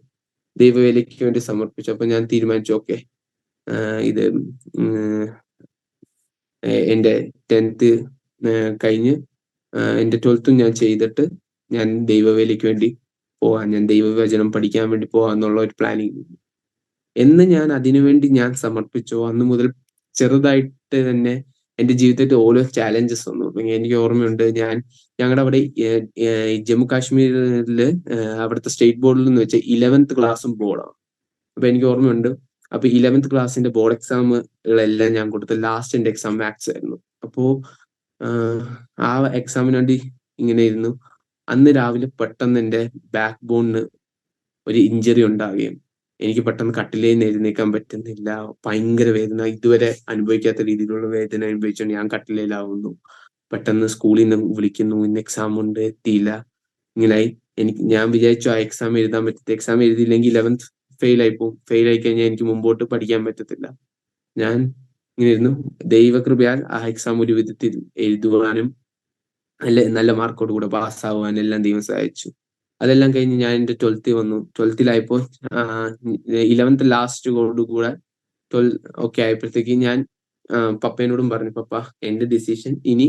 ദൈവവേലയ്ക്ക് വേണ്ടി സമർപ്പിച്ചു. അപ്പൊ ഞാൻ തീരുമാനിച്ചു, ഓക്കെ ഇത് എന്റെ 10th കഴിഞ്ഞ് എന്റെ 12th ഞാൻ ചെയ്തിട്ട് ഞാൻ ദൈവവേലയ്ക്ക് വേണ്ടി ഞാൻ ദൈവവചനം പഠിക്കാൻ വേണ്ടി പോവാന്നുള്ള ഒരു പ്ലാനിങ് എന്ന് ഞാൻ അതിനുവേണ്ടി ഞാൻ സമർപ്പിച്ചോ അന്ന് മുതൽ ചെറുതായിട്ട് തന്നെ എന്റെ ജീവിതത്തിൽ ഓരോ ചാലഞ്ചസ് വന്നു. എനിക്ക് ഓർമ്മയുണ്ട്, ഞങ്ങളുടെ അവിടെ ജമ്മു കാശ്മീരില് അവിടുത്തെ സ്റ്റേറ്റ് ബോർഡിൽ നിന്ന് വെച്ച 11th ക്ലാസ്സും ബോർഡാണ്. അപ്പൊ എനിക്ക് ഓർമ്മയുണ്ട്, അപ്പൊ 11th ക്ലാസ്സിന്റെ ബോർഡ് എക്സാമുകളെല്ലാം ഞാൻ കൊടുത്ത ലാസ്റ്റ് എന്റെ എക്സാം മാത്സ് ആയിരുന്നു. അപ്പോ ആ എക്സാമിന് വേണ്ടി ഇങ്ങനെ ഇരുന്നു. അന്ന് രാവിലെ പെട്ടെന്ന് എന്റെ ബാക്ക് ബോണിന് ഒരു ഇഞ്ചറി ഉണ്ടാവുകയും എനിക്ക് പെട്ടെന്ന് കട്ടിലേ നിന്ന് എഴുന്നേക്കാൻ പറ്റുന്നില്ല. ഭയങ്കര വേദന, ഇതുവരെ അനുഭവിക്കാത്ത രീതിയിലുള്ള വേദന അനുഭവിച്ചുകൊണ്ട് ഞാൻ കട്ടിലേലാവുന്നു. പെട്ടെന്ന് സ്കൂളിൽ നിന്ന് വിളിക്കുന്നു, ഇന്ന് എക്സാം ഉണ്ട്, എത്തിയില്ല. ഇങ്ങനായി. ഞാൻ വിചാരിച്ചു ആ എക്സാം എഴുതാൻ പറ്റത്തില്ല. എക്സാം എഴുതിയില്ലെങ്കിൽ 11th ഫെയിൽ ആയി പോകും. ഫെയിൽ ആയി കഴിഞ്ഞാൽ എനിക്ക് മുമ്പോട്ട് പഠിക്കാൻ പറ്റത്തില്ല. ഞാൻ ഇങ്ങനെ ഇരുന്നു. ദൈവകൃപയാൽ ആ എക്സാം ഒരു വിധത്തിൽ എഴുതുവാനും നല്ല മാർക്കോട് കൂടെ പാസ്സാവാനും എല്ലാം ദൈവം സഹായിച്ചു. അതെല്ലാം കഴിഞ്ഞ് ഞാൻ എന്റെ 12th വന്നു. 12th 11th ലാസ്റ്റോട് കൂടെ 12 ഓക്കെ ആയപ്പോഴത്തേക്ക് ഞാൻ പപ്പേനോടും പറഞ്ഞു, പപ്പ എന്റെ ഡിസിഷൻ ഇനി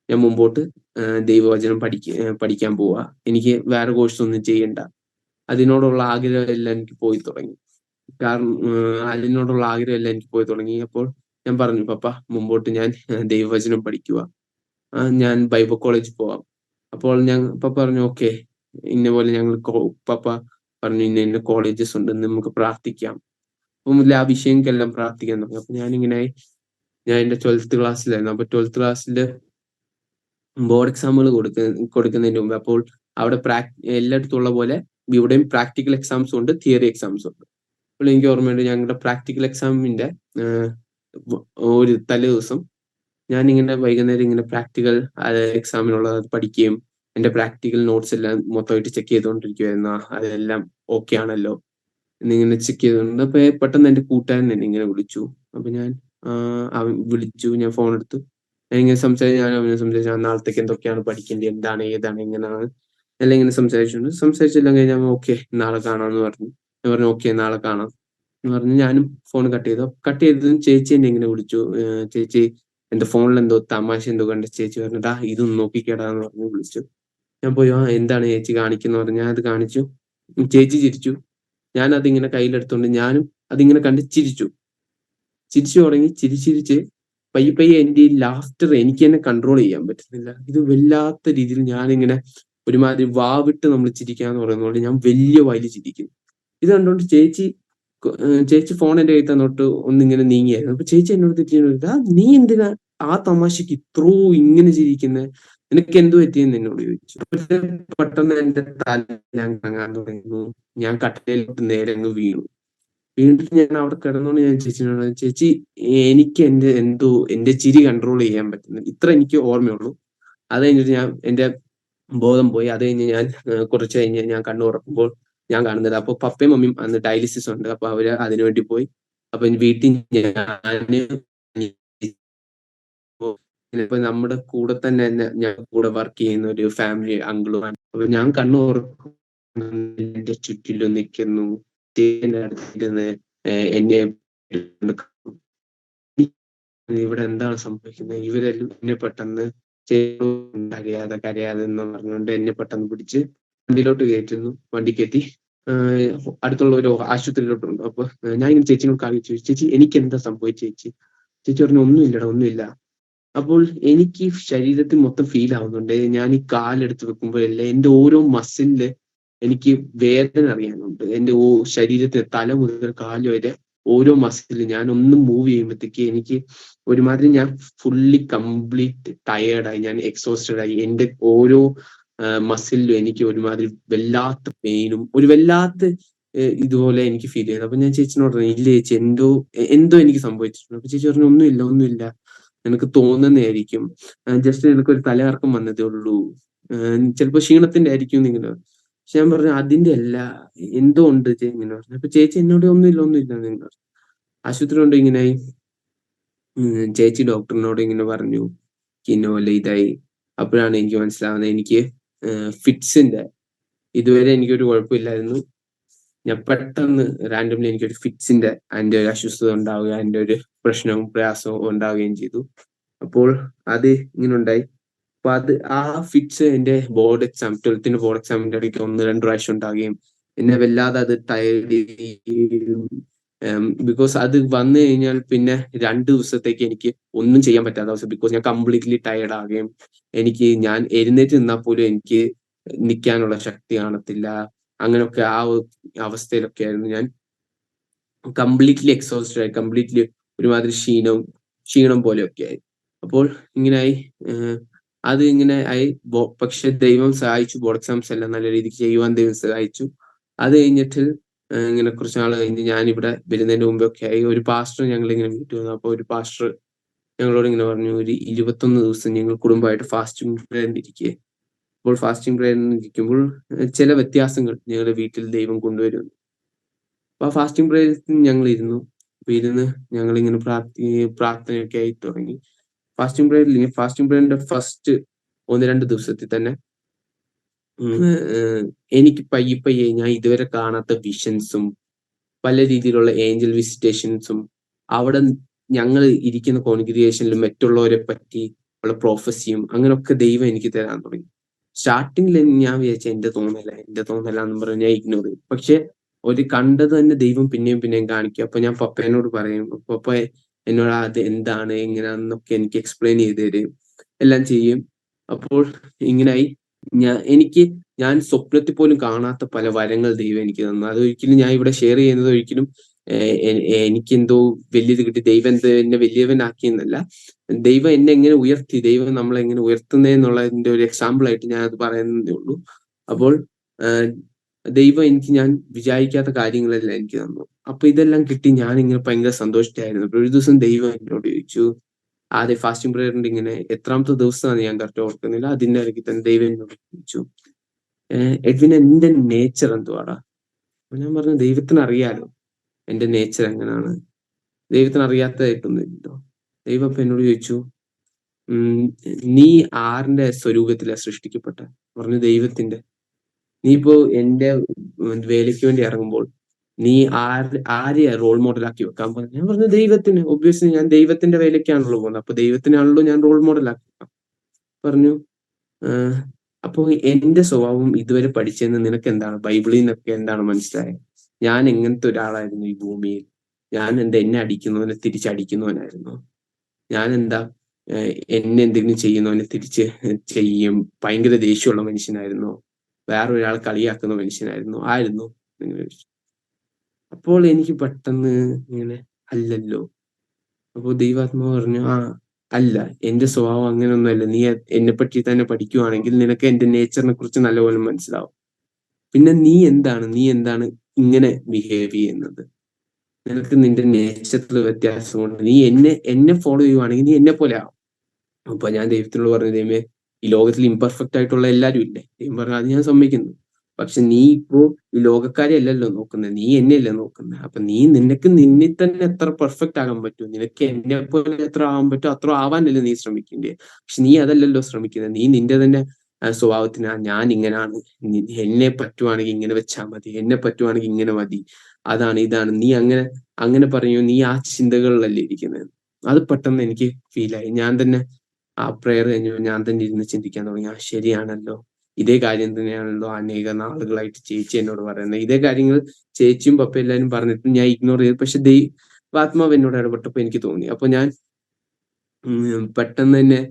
ഞാൻ മുമ്പോട്ട് ദൈവവചനം പഠിക്കാൻ പോവാ. എനിക്ക് വേറെ കോഴ്സ് ഒന്നും ചെയ്യണ്ട. അതിനോടുള്ള ആഗ്രഹം എല്ലാം എനിക്ക് പോയി തുടങ്ങി. അപ്പോൾ ഞാൻ പറഞ്ഞു, പപ്പ മുമ്പോട്ട് ഞാൻ ദൈവവചനം പഠിക്കുക, ഞാൻ ബൈബിൾ കോളേജിൽ പോവാം. അപ്പോൾ പപ്പ പറഞ്ഞു, ഓക്കെ ഇന്ന പോലെ പപ്പ പറഞ്ഞു ഇന്ന കോളേജസ് ഉണ്ട്, നമുക്ക് പ്രാർത്ഥിക്കാം. അപ്പം ആ വിഷയങ്ങൾക്കെല്ലാം പ്രാർത്ഥിക്കാൻ തുടങ്ങി. അപ്പൊ ഞാൻ എന്റെ 12th ക്ലാസ്സിലായിരുന്നു. അപ്പൊ 12th ക്ലാസ്സിൽ ബോർഡ് എക്സാമുകൾ കൊടുക്കുന്നതിന് മുമ്പ് അപ്പോൾ അവിടെ എല്ലായിടത്തും ഉള്ള പോലെ ഇവിടെയും പ്രാക്ടിക്കൽ എക്സാംസും ഉണ്ട്, തിയറി എക്സാംസും ഉണ്ട്. അപ്പോൾ എനിക്ക് ഓർമ്മയുണ്ട്, ഞങ്ങളുടെ പ്രാക്ടിക്കൽ എക്സാമിന്റെ ഒരു തലേ ദിവസം ഞാനിങ്ങനെ വൈകുന്നേരം ഇങ്ങനെ പ്രാക്ടിക്കൽ എക്സാമിനുള്ളത് പഠിക്കുകയും എന്റെ പ്രാക്ടിക്കൽ നോട്ട്സ് എല്ലാം മൊത്തമായിട്ട് ചെക്ക് ചെയ്തുകൊണ്ടിരിക്കുവായിരുന്നു. അതെല്ലാം ഓക്കെ ആണല്ലോ എന്നിങ്ങനെ ചെക്ക് ചെയ്തുകൊണ്ട് അപ്പൊ പെട്ടെന്ന് എന്റെ കൂട്ടുകാരൻ എന്നെ ഇങ്ങനെ വിളിച്ചു. അപ്പൊ ഞാൻ ഞാൻ ഫോൺ എടുത്തു. ഞാൻ ഇങ്ങനെ സംസാരിച്ചു, നാളത്തേക്ക് എന്തൊക്കെയാണ് പഠിക്കേണ്ടത്, എന്താണ് ഏതാണ് എങ്ങനെയാണ് എല്ലാം ഇങ്ങനെ സംസാരിച്ചെല്ലാം കഴിഞ്ഞാൽ ഓക്കെ നാളെ കാണാമെന്ന് പറഞ്ഞു. ഞാൻ പറഞ്ഞു ഓക്കെ നാളെ കാണാം എന്ന് പറഞ്ഞു. ഞാനും ഫോൺ കട്ട് ചെയ്തതും ചേച്ചി എന്നെ ഇങ്ങനെ വിളിച്ചു. ചേച്ചി എന്റെ ഫോണിൽ എന്തോ തമാശ എന്തോ കണ്ട് ചേച്ചി പറഞ്ഞിട്ടാ ഇതൊന്ന് നോക്കിക്കേടാന്ന് പറഞ്ഞു വിളിച്ചു. ഞാൻ പോയി എന്താണ് ചേച്ചി കാണിക്കുന്ന പറഞ്ഞു. ഞാൻ അത് കാണിച്ചു. ചേച്ചി ചിരിച്ചു. ഞാൻ അതിങ്ങനെ കയ്യിലെടുത്തോണ്ട് ഞാനും അതിങ്ങനെ കണ്ട് ചിരിച്ചു തുടങ്ങി. ചിരിച്ച് പയ്യെ എന്റെ ഈ ലാഫ്റ്റർ എനിക്ക് തന്നെ കൺട്രോൾ ചെയ്യാൻ പറ്റുന്നില്ല. ഇത് വല്ലാത്ത രീതിയിൽ ഞാനിങ്ങനെ ഒരുമാതിരി വാവിട്ട് നമ്മൾ ചിരിക്കാന്ന് പറയുന്ന പോലെ ഞാൻ വലിയ വായില് ചിരിക്കുന്നു. ഇത് കണ്ടോണ്ട് ചേച്ചി ഫോൺ എന്റെ കയ്യിൽ തന്നോട്ട് ഒന്നിങ്ങനെ നീങ്ങിയായിരുന്നു. അപ്പൊ ചേച്ചി എന്നോട് തിരിച്ചു, നീ എന്തിനാ ആ തമാശക്ക് ഇത്രോ ഇങ്ങനെ ചിരിക്കുന്നത്, നിനക്ക് എന്ത് പറ്റിയെന്ന് എന്നോട് ചോദിച്ചു. പെട്ടെന്ന് എന്റെ തല ഞാൻ കറങ്ങാൻ തുടങ്ങുന്നു. ഞാൻ കട്ടിലോട്ട് നേരെ അങ്ങ് വീണു. വീണ്ടും ഞാൻ അവിടെ കിടന്നുകൊണ്ട് ഞാൻ ചേച്ചിനോട്, ചേച്ചി എനിക്ക് എന്റെ ചിരി കൺട്രോൾ ചെയ്യാൻ പറ്റുന്നില്ല. ഇത്ര എനിക്ക് ഓർമ്മയുള്ളൂ. അത് കഴിഞ്ഞിട്ട് എന്റെ ബോധം പോയി. അത് കഴിഞ്ഞ് ഞാൻ കുറച്ച് കഴിഞ്ഞ് ഞാൻ കണ്ണു തുറക്കുമ്പോൾ ഞാൻ കാണുന്നത്, അപ്പൊ പപ്പയും മമ്മിയും അന്ന് ഡയാലിസിസ് ഉണ്ട്. അപ്പൊ അവര് അതിനുവേണ്ടി പോയി. അപ്പൊ വീട്ടിൽ ഞാന് ഇപ്പൊ നമ്മുടെ കൂടെ തന്നെ ഞാൻ കൂടെ വർക്ക് ചെയ്യുന്ന ഒരു ഫാമിലി അങ്കിളുമാണ്. അപ്പൊ ഞാൻ കണ്ണു തുറക്കും, എന്റെ ചുറ്റിലും നിൽക്കുന്നു, എന്റെ അടുത്തിരുന്ന് എന്നെ ഇവിടെ എന്താണ് സംഭവിക്കുന്നത്, ഇവരെല്ലാം എന്നെ പെട്ടെന്ന് കരയാതെ എന്ന് പറഞ്ഞുകൊണ്ട് എന്നെ പെട്ടെന്ന് പിടിച്ച് വണ്ടിയിലോട്ട് കയറ്റുന്നു. വണ്ടി കയറ്റി അടുത്തുള്ള ഒരു ആശുപത്രിയിലോട്ടുണ്ട്. അപ്പൊ ഞാൻ ഇങ്ങനെ ചേച്ചിനോട് കാണിച്ചു, ചേച്ചി എനിക്ക് എന്താ സംഭവിച്ച ചേച്ചി? ചേച്ചി പറഞ്ഞു, ഒന്നുമില്ലടാ, ഒന്നുമില്ല. അപ്പോൾ എനിക്ക് ശരീരത്തിൽ മൊത്തം ഫീൽ ആവുന്നുണ്ട്. ഞാൻ ഈ കാലെടുത്ത് വെക്കുമ്പോഴല്ലേ എന്റെ ഓരോ മസിലില് എനിക്ക് വേദന അറിയാനുണ്ട്. എന്റെ ശരീരത്തിൽ തല മുതൽ കാല് വരെ ഓരോ മസിൽ ഞാൻ ഒന്ന് മൂവ് ചെയ്യുമ്പോഴത്തേക്ക് എനിക്ക് ഒരുമാതിരി ഞാൻ ഫുള്ളി കംപ്ലീറ്റ് ടയേർഡായി, ഞാൻ എക്സോസ്റ്റഡ് ആയി. എന്റെ ഓരോ മസിലിലും എനിക്ക് ഒരുമാതിരി വല്ലാത്ത പെയിനും ഒരു വല്ലാത്ത ഇതുപോലെ എനിക്ക് ഫീൽ ചെയ്തു. അപ്പൊ ഞാൻ ചേച്ചിനോട് പറഞ്ഞു, ഇല്ല ചേച്ചി, എന്തോ എനിക്ക് സംഭവിച്ചിട്ടുണ്ട്. അപ്പൊ ചേച്ചി പറഞ്ഞു, ഒന്നുമില്ല, ഒന്നുമില്ല, നിനക്ക് തോന്നുന്നതായിരിക്കും, ജസ്റ്റ് നിനക്കൊരു തലകറക്കം വന്നതേ ഉള്ളൂ, ചിലപ്പോ ക്ഷീണത്തിന്റെ ആയിരിക്കും നിങ്ങള്. പക്ഷെ ഞാൻ പറഞ്ഞു, അതിന്റെ അല്ല, എന്തോ ഉണ്ട് ഇങ്ങനെ പറഞ്ഞു. അപ്പൊ ചേച്ചി എന്നോട് ഒന്നുമില്ല, ഒന്നുമില്ല നിങ്ങൾ പറഞ്ഞു. ആശുപത്രി കൊണ്ട് ഇങ്ങനെയായി. ചേച്ചി ഡോക്ടറിനോട് ഇങ്ങനെ പറഞ്ഞു, ഇന്നപോലെ ഇതായി. അപ്പോഴാണ് എനിക്ക് മനസ്സിലാവുന്നത്, എനിക്ക് ഫിറ്റ്സിന്റെ, ഇതുവരെ എനിക്കൊരു കുഴപ്പമില്ലായിരുന്നു. ഞാൻ പെട്ടെന്ന് റാൻഡംലി എനിക്കൊരു ഫിറ്റ്സിന്റെ അതിന്റെ ഒരു അസ്വസ്ഥത ഉണ്ടാവുക, അതിന്റെ ഒരു പ്രശ്നവും പ്രയാസവും ഉണ്ടാവുകയും ചെയ്തു. അപ്പോൾ അത് ഇങ്ങനെ ഉണ്ടായി. അപ്പൊ ആ ഫിറ്റ്സ് എന്റെ ബോർഡ് എക്സാം, 12th ബോർഡ് എക്സാമിന്റെ ഇടയ്ക്ക് 1-2 പ്രാവശ്യം ഉണ്ടാവുകയും എന്നെ വല്ലാതെ അത് ടയർഡ്, ബിക്കോസ് അത് വന്നു കഴിഞ്ഞാൽ പിന്നെ 2 ദിവസത്തേക്ക് എനിക്ക് ഒന്നും ചെയ്യാൻ പറ്റാത്ത അവസ്ഥ. ബിക്കോസ് ഞാൻ കംപ്ലീറ്റ്ലി ടയർഡ് ആകുകയും ഞാൻ എഴുന്നേറ്റ് നിന്നാൽ പോലും എനിക്ക് നിൽക്കാനുള്ള ശക്തി കാണത്തില്ല. അങ്ങനെയൊക്കെ ആ അവസ്ഥയിലൊക്കെ ആയിരുന്നു ഞാൻ. കംപ്ലീറ്റ്ലി എക്സോസ്റ്റഡ് ആയി, കംപ്ലീറ്റ്ലി ഒരുമാതിരി ക്ഷീണം പോലെയൊക്കെ ആയി. അപ്പോൾ ഇങ്ങനെയായി, അത് ഇങ്ങനെ ആയി. പക്ഷെ ദൈവം സഹായിച്ചു, ബോർഡ് എക്സാംസ് എല്ലാം നല്ല രീതിക്ക് ചെയ്യുവാൻ ദൈവം സഹായിച്ചു. അത് കഴിഞ്ഞിട്ട് ഇങ്ങനെ കുറച്ച് നാൾ കഴിഞ്ഞ് ഞാൻ ഇവിടെ വരുന്നതിന് മുമ്പൊക്കെ ആയി ഒരു പാസ്റ്റർ ഞങ്ങൾ ഇങ്ങനെ വീട്ടിൽ വന്നു. അപ്പൊ ഒരു പാസ്റ്റർ ഞങ്ങളോട് ഇങ്ങനെ പറഞ്ഞു, ഒരു 21 ദിവസം ഞങ്ങൾ കുടുംബമായിട്ട് ഫാസ്റ്റിംഗ് പ്രേയറിൽ ഇരിക്കുക. അപ്പോൾ ഫാസ്റ്റിംഗ് പ്രേയറിൽ ഇരിക്കുമ്പോൾ ചില വ്യത്യാസങ്ങൾ ഞങ്ങളുടെ വീട്ടിൽ ദൈവം കൊണ്ടുവരുന്നു. അപ്പൊ ആ ഫാസ്റ്റിംഗ് പ്രേയറിൽ ഞങ്ങൾ ഇരുന്ന് ഞങ്ങൾ ഇങ്ങനെ പ്രാർത്ഥനയൊക്കെ ആയി തുടങ്ങി. ഫാസ്റ്റിംഗ് പ്രേയറിന്റെ ഫസ്റ്റ് 1-2 ദിവസത്തിൽ തന്നെ എനിക്ക് പയ്യെ ഞാൻ ഇതുവരെ കാണാത്ത വിഷൻസും പല രീതിയിലുള്ള ഏഞ്ചൽ വിസിറ്റേഷൻസും അവിടെ ഞങ്ങൾ ഇരിക്കുന്ന കോൺഗ്രിഗേഷനിൽ മറ്റുള്ളവരെ പറ്റി ഉള്ള പ്രോഫസിയും അങ്ങനെയൊക്കെ ദൈവം എനിക്ക് തരാൻ തുടങ്ങി. സ്റ്റാർട്ടിങ്ങിൽ ഞാൻ വിചാരിച്ച എന്റെ തോന്നല എന്ന് പറഞ്ഞ് ഞാൻ ഇഗ്നോർ ചെയ്യും. പക്ഷെ ഒരു കണ്ടത് തന്നെ ദൈവം പിന്നെയും കാണിക്കും. അപ്പൊ ഞാൻ പപ്പേനോട് പറയും, പപ്പ എന്നോട് അത് എന്താണ് എങ്ങനെയാണെന്നൊക്കെ എനിക്ക് എക്സ്പ്ലെയിൻ ചെയ്ത് തരും, എല്ലാം ചെയ്യും. അപ്പോൾ ഇങ്ങനായി ഞാൻ സ്വപ്നത്തിൽ പോലും കാണാത്ത പല വരങ്ങൾ ദൈവം എനിക്ക് തന്നു. അതൊരിക്കലും ഞാൻ ഇവിടെ ഷെയർ ചെയ്യുന്നത് ഒരിക്കലും എനിക്കെന്തോ വലിയത് കിട്ടി, ദൈവം എന്നെ വലിയവനാക്കിയെന്നല്ല. ദൈവം എന്നെ എങ്ങനെ ഉയർത്തി, ദൈവം നമ്മളെ എങ്ങനെ ഉയർത്തുന്നതെന്നുള്ളതിന്റെ ഒരു എക്സാമ്പിൾ ആയിട്ട് ഞാൻ അത് പറയുന്നതേ ഉള്ളൂ. അപ്പോൾ ദൈവം ഞാൻ വിചാരിക്കാത്ത കാര്യങ്ങളെല്ലാം എനിക്ക് തന്നു. അപ്പൊ ഇതെല്ലാം കിട്ടി ഞാൻ ഇങ്ങനെ ഭയങ്കര സന്തോഷത്തിലായിരുന്നു. അപ്പൊ ഒരു ദിവസം ദൈവം എന്നോട് ചോദിച്ചു, ആദ്യം ഫാസ്റ്റിംഗ് പ്രേയറിന്റെ ഇങ്ങനെ എത്രാമത്തെ ദിവസമാണ് ഞാൻ കറക്റ്റ് ഓർക്കുന്നില്ല, അതിന്റെ ഇടയ്ക്ക് തന്നെ ദൈവം എന്നോട് ചോദിച്ചു, എഡ്വിൻ എന്റെ നേച്ചർ എന്തുവാടാ? ഞാൻ പറഞ്ഞു, ദൈവത്തിന് അറിയാലോ എന്റെ നേച്ചർ എങ്ങനെയാണ്, ദൈവത്തിന് അറിയാത്തതായിട്ടൊന്നുമില്ലല്ലോ. ദൈവം അപ്പൊ എന്നോട് ചോദിച്ചു, നീ ആറിന്റെ സ്വരൂപത്തിലാണ് സൃഷ്ടിക്കപ്പെട്ട? പറഞ്ഞു, ദൈവത്തിന്റെ. നീ ഇപ്പോ എന്റെ വേലയ്ക്ക് വേണ്ടി ഇറങ്ങുമ്പോൾ നീ ആരെയാ റോൾ മോഡലാക്കി വെക്കാൻ പോകുന്നത്? ഞാൻ പറഞ്ഞു, ദൈവത്തിന്. ഒബ്വിയസ്ലി ഞാൻ ദൈവത്തിന്റെ വേലയ്ക്കാണല്ലോ പോകുന്നത്, അപ്പൊ ദൈവത്തിനാണല്ലോ ഞാൻ റോൾ മോഡലാക്കി വെക്കാം. പറഞ്ഞു, അപ്പൊ എന്റെ സ്വഭാവം ഇതുവരെ പഠിച്ചതെന്ന് നിനക്ക് എന്താണ്, ബൈബിളിൽ നിന്നൊക്കെ എന്താണ് മനസ്സിലായത്? ഞാൻ എങ്ങനത്തെ ഒരാളായിരുന്നു ഈ ഭൂമിയിൽ? ഞാൻ എന്നെ അടിക്കുന്നവനെ തിരിച്ചടിക്കുന്നവനായിരുന്നു. ഞാൻ എന്നെ എന്തെങ്കിലും ചെയ്യുന്നവനെ തിരിച്ച് ചെയ്യും, ഭയങ്കര ദേഷ്യമുള്ള മനുഷ്യനായിരുന്നു, വേറൊരാൾ കളിയാക്കുന്ന മനുഷ്യനായിരുന്നു നിങ്ങൾ ചോദിച്ചു. അപ്പോൾ എനിക്ക് പെട്ടെന്ന് ഇങ്ങനെ, അല്ലല്ലോ. അപ്പോൾ ദൈവാത്മാവ് പറഞ്ഞു, അല്ല, എന്റെ സ്വഭാവം അങ്ങനെയൊന്നുമല്ല. നീ എന്നെ പറ്റി തന്നെ പഠിക്കുവാണെങ്കിൽ നിനക്ക് എന്റെ നേച്ചറിനെ കുറിച്ച് നല്ലപോലെ മനസ്സിലാവും. പിന്നെ നീ എന്താണ് ഇങ്ങനെ ബിഹേവ് ചെയ്യുന്നത്? നിനക്ക് നിന്റെ നേച്ചറിൽ വ്യത്യാസമുണ്ട്. നീ എന്നെ ഫോളോ ചെയ്യുവാണെങ്കിൽ നീ എന്നെ പോലെ ആവും. അപ്പൊ ഞാൻ ദൈവത്തിനോട് പറഞ്ഞു, ദൈവമേ, ഈ ലോകത്തിൽ ഇംപെർഫെക്റ്റ് ആയിട്ടുള്ള എല്ലാവരും ഇല്ലേ? ദൈവം പറഞ്ഞു, അത് ഞാൻ സമ്മതിക്കുന്നു. പക്ഷെ നീ ഇപ്പോ ഈ ലോകക്കാരെ അല്ലല്ലോ നോക്കുന്നത്, നീ എന്നെയല്ലേ നോക്കുന്നത്. അപ്പൊ നിനക്ക് നിന്നെ തന്നെ എത്ര പെർഫെക്റ്റ് ആകാൻ പറ്റും, നിനക്ക് എന്നെ പോലെ എത്ര ആവാൻ പറ്റും അത്ര ആവാനല്ലേ നീ ശ്രമിക്കേണ്ടേ. പക്ഷെ നീ അതല്ലല്ലോ ശ്രമിക്കുന്നത്. നീ നിന്റെ തന്നെ സ്വഭാവത്തിന് ഞാൻ ഇങ്ങനാണ്, എന്നെ പറ്റുവാണെങ്കിൽ ഇങ്ങനെ വെച്ചാൽ മതി, എന്നെ പറ്റുവാണെങ്കിൽ ഇങ്ങനെ മതി, അതാണ് ഇതാണ്, നീ അങ്ങനെ അങ്ങനെ പറയൂ, നീ ആ ചിന്തകളിലല്ലേ ഇരിക്കുന്നത്. അത് പെട്ടെന്ന് എനിക്ക് ഫീലായി. ഞാൻ തന്നെ ആ പ്രെയർ കഴിഞ്ഞപ്പോൾ ഞാൻ തന്നെ ഇരുന്ന് ചിന്തിക്കാൻ തുടങ്ങി. ശരിയാണല്ലോ, ഇതേ കാര്യം തന്നെയാണല്ലോ അനേക നാളുകളായിട്ട് ചേച്ചി എന്നോട് പറയുന്നത്. ഇതേ കാര്യങ്ങൾ ചേച്ചിയും പപ്പയും എല്ലാവരും പറഞ്ഞിട്ടും ഞാൻ ഇഗ്നോർ ചെയ്തു. പക്ഷെ ദൈവാത്മാവ് എന്നോട് ഇടപെട്ടപ്പോൾ എനിക്ക് തോന്നി. അപ്പൊ ഞാൻ പെട്ടെന്ന് തന്നെ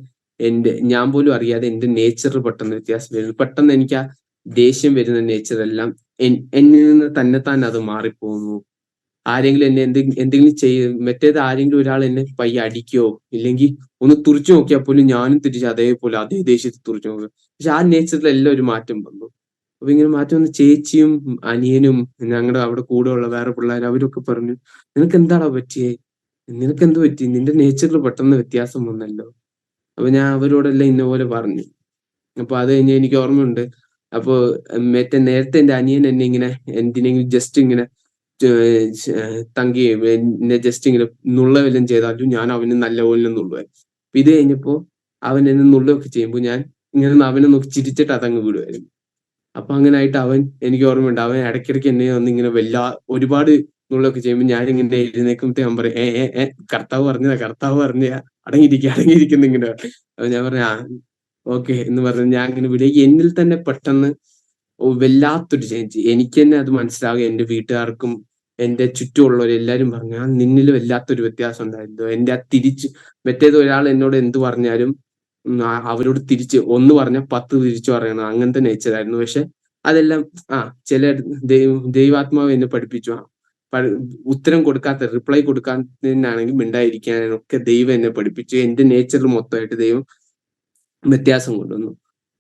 ഞാൻ പോലും അറിയാതെ എന്റെ നേച്ചർ പെട്ടെന്ന് വ്യത്യാസം വരുന്നു. പെട്ടെന്ന് എനിക്ക് ആ ദേഷ്യം വരുന്ന നേച്ചർ എല്ലാം എന്നിൽ നിന്ന് തന്നെത്താൻ അത് മാറിപ്പോകുന്നു. ആരെങ്കിലും എന്നെ എന്തെങ്കിലും മറ്റേത് ആരെങ്കിലും ഒരാൾ എന്നെ പയ്യെ അടിക്കോ ഇല്ലെങ്കിൽ ഒന്ന് തുറിച്ചു നോക്കിയാൽ പോലും ഞാനും തിരിച്ച് അതേപോലെ അതേ ദേഷ്യത്തിൽ തുറിച്ചു നോക്കും. പക്ഷെ ആ നേച്ചറിൽ എല്ലാം ഒരു മാറ്റം വന്നു. അപ്പൊ ഇങ്ങനെ മാറ്റം വന്ന് ചേച്ചിയും അനിയനും ഞങ്ങളുടെ അവിടെ കൂടെ ഉള്ള വേറെ പിള്ളേർ അവരൊക്കെ പറഞ്ഞു, നിനക്ക് എന്താടാ പറ്റിയേ, നിനക്ക് എന്ത് പറ്റി, നിന്റെ നേച്ചറിൽ പെട്ടെന്ന് വ്യത്യാസം വന്നല്ലോ. അപ്പൊ ഞാൻ അവരോടെല്ലാം ഇന്ന പോലെ പറഞ്ഞു. അപ്പൊ അത് കഴിഞ്ഞ് എനിക്ക് ഓർമ്മയുണ്ട്. അപ്പൊ നേരത്തെ എന്റെ അനിയൻ എന്നെ ഇങ്ങനെ എന്തിനെങ്കിലും ജസ്റ്റ് ഇങ്ങനെ തങ്കുകയും എന്നെ ജസ്റ്റ് ഇങ്ങനെ നുള്ള വല്ലതും ചെയ്താലും ഞാൻ അവന് നല്ലപോലെ നുള്ളുമായിരുന്നു. അപ്പൊ ഇത് കഴിഞ്ഞപ്പോ അവൻ എന്നെ നുള്ളൊക്കെ ചെയ്യുമ്പോൾ ഞാൻ ഇങ്ങനെ അവനെ നോക്കി ചിരിച്ചിട്ട് അതങ്ങ് വിടുമായിരുന്നു. അപ്പൊ അങ്ങനെ ആയിട്ട് എനിക്ക് ഓർമ്മയുണ്ട്, അവൻ ഇടയ്ക്കിടയ്ക്ക് എന്നെ വന്ന് ഇങ്ങനെ ഒരുപാട് നുള്ളൊക്കെ ചെയ്യുമ്പോൾ ഞാനിങ്ങനെ എഴുന്നേക്കുമ്പോ ഞാൻ പറയും, കർത്താവ് പറഞ്ഞതാ, അടങ്ങിയിരിക്കുന്ന ഇങ്ങനെ. അപ്പൊ ഞാൻ പറഞ്ഞ ഓക്കെ എന്ന് പറഞ്ഞ് ഞാൻ ഇങ്ങനെ വിടുക. എന്നിൽ തന്നെ പെട്ടെന്ന് വല്ലാത്തൊരു ചേഞ്ച് എനിക്ക് തന്നെ അത് മനസ്സിലാകുക. എന്റെ വീട്ടുകാർക്കും എന്റെ ചുറ്റുമുള്ളവർ എല്ലാരും പറഞ്ഞു, നിന്നിൽ വല്ലാത്തൊരു വ്യത്യാസം ഉണ്ടായിരുന്നു. എന്റെ ആ മറ്റേത് ഒരാൾ എന്നോട് എന്ത് പറഞ്ഞാലും അവരോട് തിരിച്ച് ഒന്ന് പറഞ്ഞാൽ 10 തിരിച്ചു പറയണം, അങ്ങനത്തെ നേച്ചറായിരുന്നു. പക്ഷെ അതെല്ലാം ചില ദൈവാത്മാവ് എന്നെ പഠിപ്പിച്ചു. ഉത്തരം കൊടുക്കാത്ത റിപ്ലൈ കൊടുക്കാത്തതിനാണെങ്കിൽ മിണ്ടായിരിക്കാനൊക്കെ ദൈവം എന്നെ പഠിപ്പിച്ചു. എന്റെ നേച്ചറിൽ മൊത്തമായിട്ട് ദൈവം വ്യത്യാസം കൊണ്ടുവന്നു.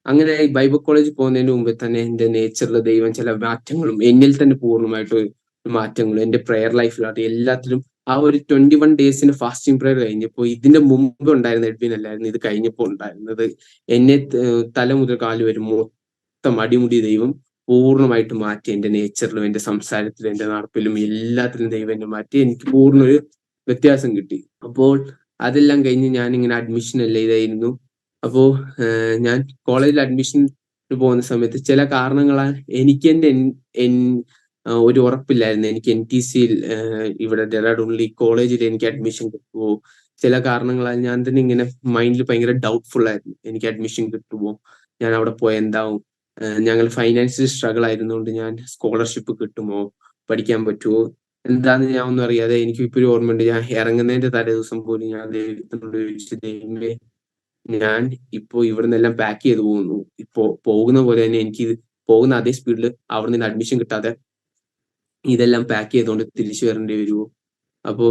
അങ്ങനെ ഈ ബൈബിൾ കോളേജിൽ പോകുന്നതിന് മുമ്പേ തന്നെ എന്റെ നേച്ചറിൽ ദൈവം ചില മാറ്റങ്ങളും എന്നിൽ തന്നെ പൂർണ്ണമായിട്ട് മാറ്റങ്ങളും എന്റെ പ്രെയർ ലൈഫിലായിട്ട് എല്ലാത്തിലും ആ ഒരു 21 ഡേയ്സിന് ഫാസ്റ്റിംഗ് പ്രെയർ കഴിഞ്ഞപ്പോൾ, ഇതിന്റെ മുമ്പ് ഉണ്ടായിരുന്ന എഡ്വിൻ അല്ലായിരുന്നു ഇത് കഴിഞ്ഞപ്പോൾ ഉണ്ടായിരുന്നത്. എന്നെ തല മുതൽ കാല് വരെ മൊത്തം അടിമുടി ദൈവം പൂർണ്ണമായിട്ട് മാറ്റി. എന്റെ നേച്ചറിലും എന്റെ സംസാരത്തിലും എന്റെ നടപ്പിലും എല്ലാത്തിലും ദൈവം എന്നെ മാറ്റി. എനിക്ക് പൂർണ്ണ ഒരു വ്യത്യാസം കിട്ടി. അപ്പോൾ അതെല്ലാം കഴിഞ്ഞ് ഞാൻ ഇങ്ങനെ അഡ്മിഷൻ എല്ലാം ഇതായിരുന്നു. അപ്പോ ഞാൻ കോളേജിൽ അഡ്മിഷൻ പോകുന്ന സമയത്ത് ചില കാരണങ്ങളാൽ എനിക്ക് എന്റെ ഒരു ഉറപ്പില്ലായിരുന്നു. എനിക്ക് NTCയിൽ ഇവിടെ ഡെറാഡൂണിൽ ഈ കോളേജിൽ എനിക്ക് അഡ്മിഷൻ കിട്ടുമോ. ചില കാരണങ്ങളാൽ ഞാൻ തന്നെ ഇങ്ങനെ മൈൻഡിൽ ഭയങ്കര ഡൗട്ട്ഫുൾ ആയിരുന്നു, എനിക്ക് അഡ്മിഷൻ കിട്ടുമോ, ഞാൻ അവിടെ പോയ എന്താവും, ഞങ്ങൾ ഫൈനാൻഷ്യൽ സ്ട്രഗിൾ ആയിരുന്നുകൊണ്ട് ഞാൻ സ്കോളർഷിപ്പ് കിട്ടുമോ, പഠിക്കാൻ പറ്റുമോ എന്താന്ന് ഞാൻ ഒന്നും അറിയാതെ. എനിക്ക് ഇപ്പൊ ഒരു ഓർമ്മയുണ്ട്, ഞാൻ ഇറങ്ങുന്നതിന്റെ തലേ ദിവസം പോലും ഞാൻ ദൈവത്തിനോട് ചോദിച്ചു, ദൈവമേ, ഞാൻ ഇപ്പോ ഇവിടുന്ന് എല്ലാം പാക്ക് ചെയ്ത് പോകുന്നു, ഇപ്പോ പോകുന്ന പോലെ തന്നെ എനിക്ക് പോകുന്ന അതേ സ്പീഡിൽ അവിടെ നിന്ന് അഡ്മിഷൻ കിട്ടാതെ ഇതെല്ലാം പാക്ക് ചെയ്തുകൊണ്ട് തിരിച്ചു വരേണ്ടി വരുമോ. അപ്പോ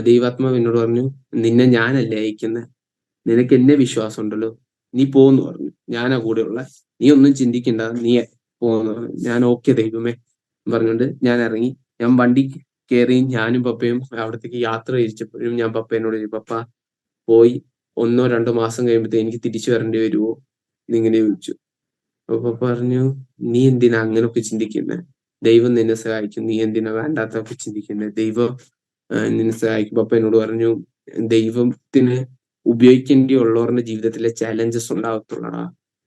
ദൈവാത്മാവ് എന്നോട് പറഞ്ഞു, നിന്നെ ഞാനല്ലേ അയക്കുന്നത്, നിനക്ക് എന്നെ വിശ്വാസം ഉണ്ടല്ലോ, നീ പോന്ന് പറഞ്ഞു, ഞാനാ കൂടെ ഉള്ള, നീ ഒന്നും ചിന്തിക്കണ്ട, നീ പോന്ന് പറഞ്ഞു. ഞാൻ ഓക്കെ ദൈവമേ പറഞ്ഞുകൊണ്ട് ഞാൻ ഇറങ്ങി. ഞാൻ വണ്ടി കയറി, ഞാനും പപ്പയും അവിടത്തേക്ക് യാത്ര തിരിച്ചപ്പോഴും ഞാൻ പപ്പേനോട് ചോദിച്ചു, പപ്പ പോയി 1-2 മാസം കഴിയുമ്പോഴത്തേ എനിക്ക് തിരിച്ചു വരേണ്ടി വരുമോ എന്നിങ്ങനെ ചോദിച്ചു. അപ്പൊ പറഞ്ഞു, നീ എന്തിനാ അങ്ങനൊക്കെ ചിന്തിക്കുന്നത്, ദൈവം നിന്നെ സഹായിക്കും, നീ എന്തിനാ വേണ്ടാത്തൊക്കെ ചിന്തിക്കുന്നത്, ദൈവം നിന്നെ സഹായിക്കും. പപ്പ എന്നോട് പറഞ്ഞു, ദൈവത്തിന് ഉപയോഗിക്കേണ്ടിയുള്ളവരുടെ ജീവിതത്തിലെ ചാലഞ്ചസ് ഉണ്ടാകത്തുള്ളടാ.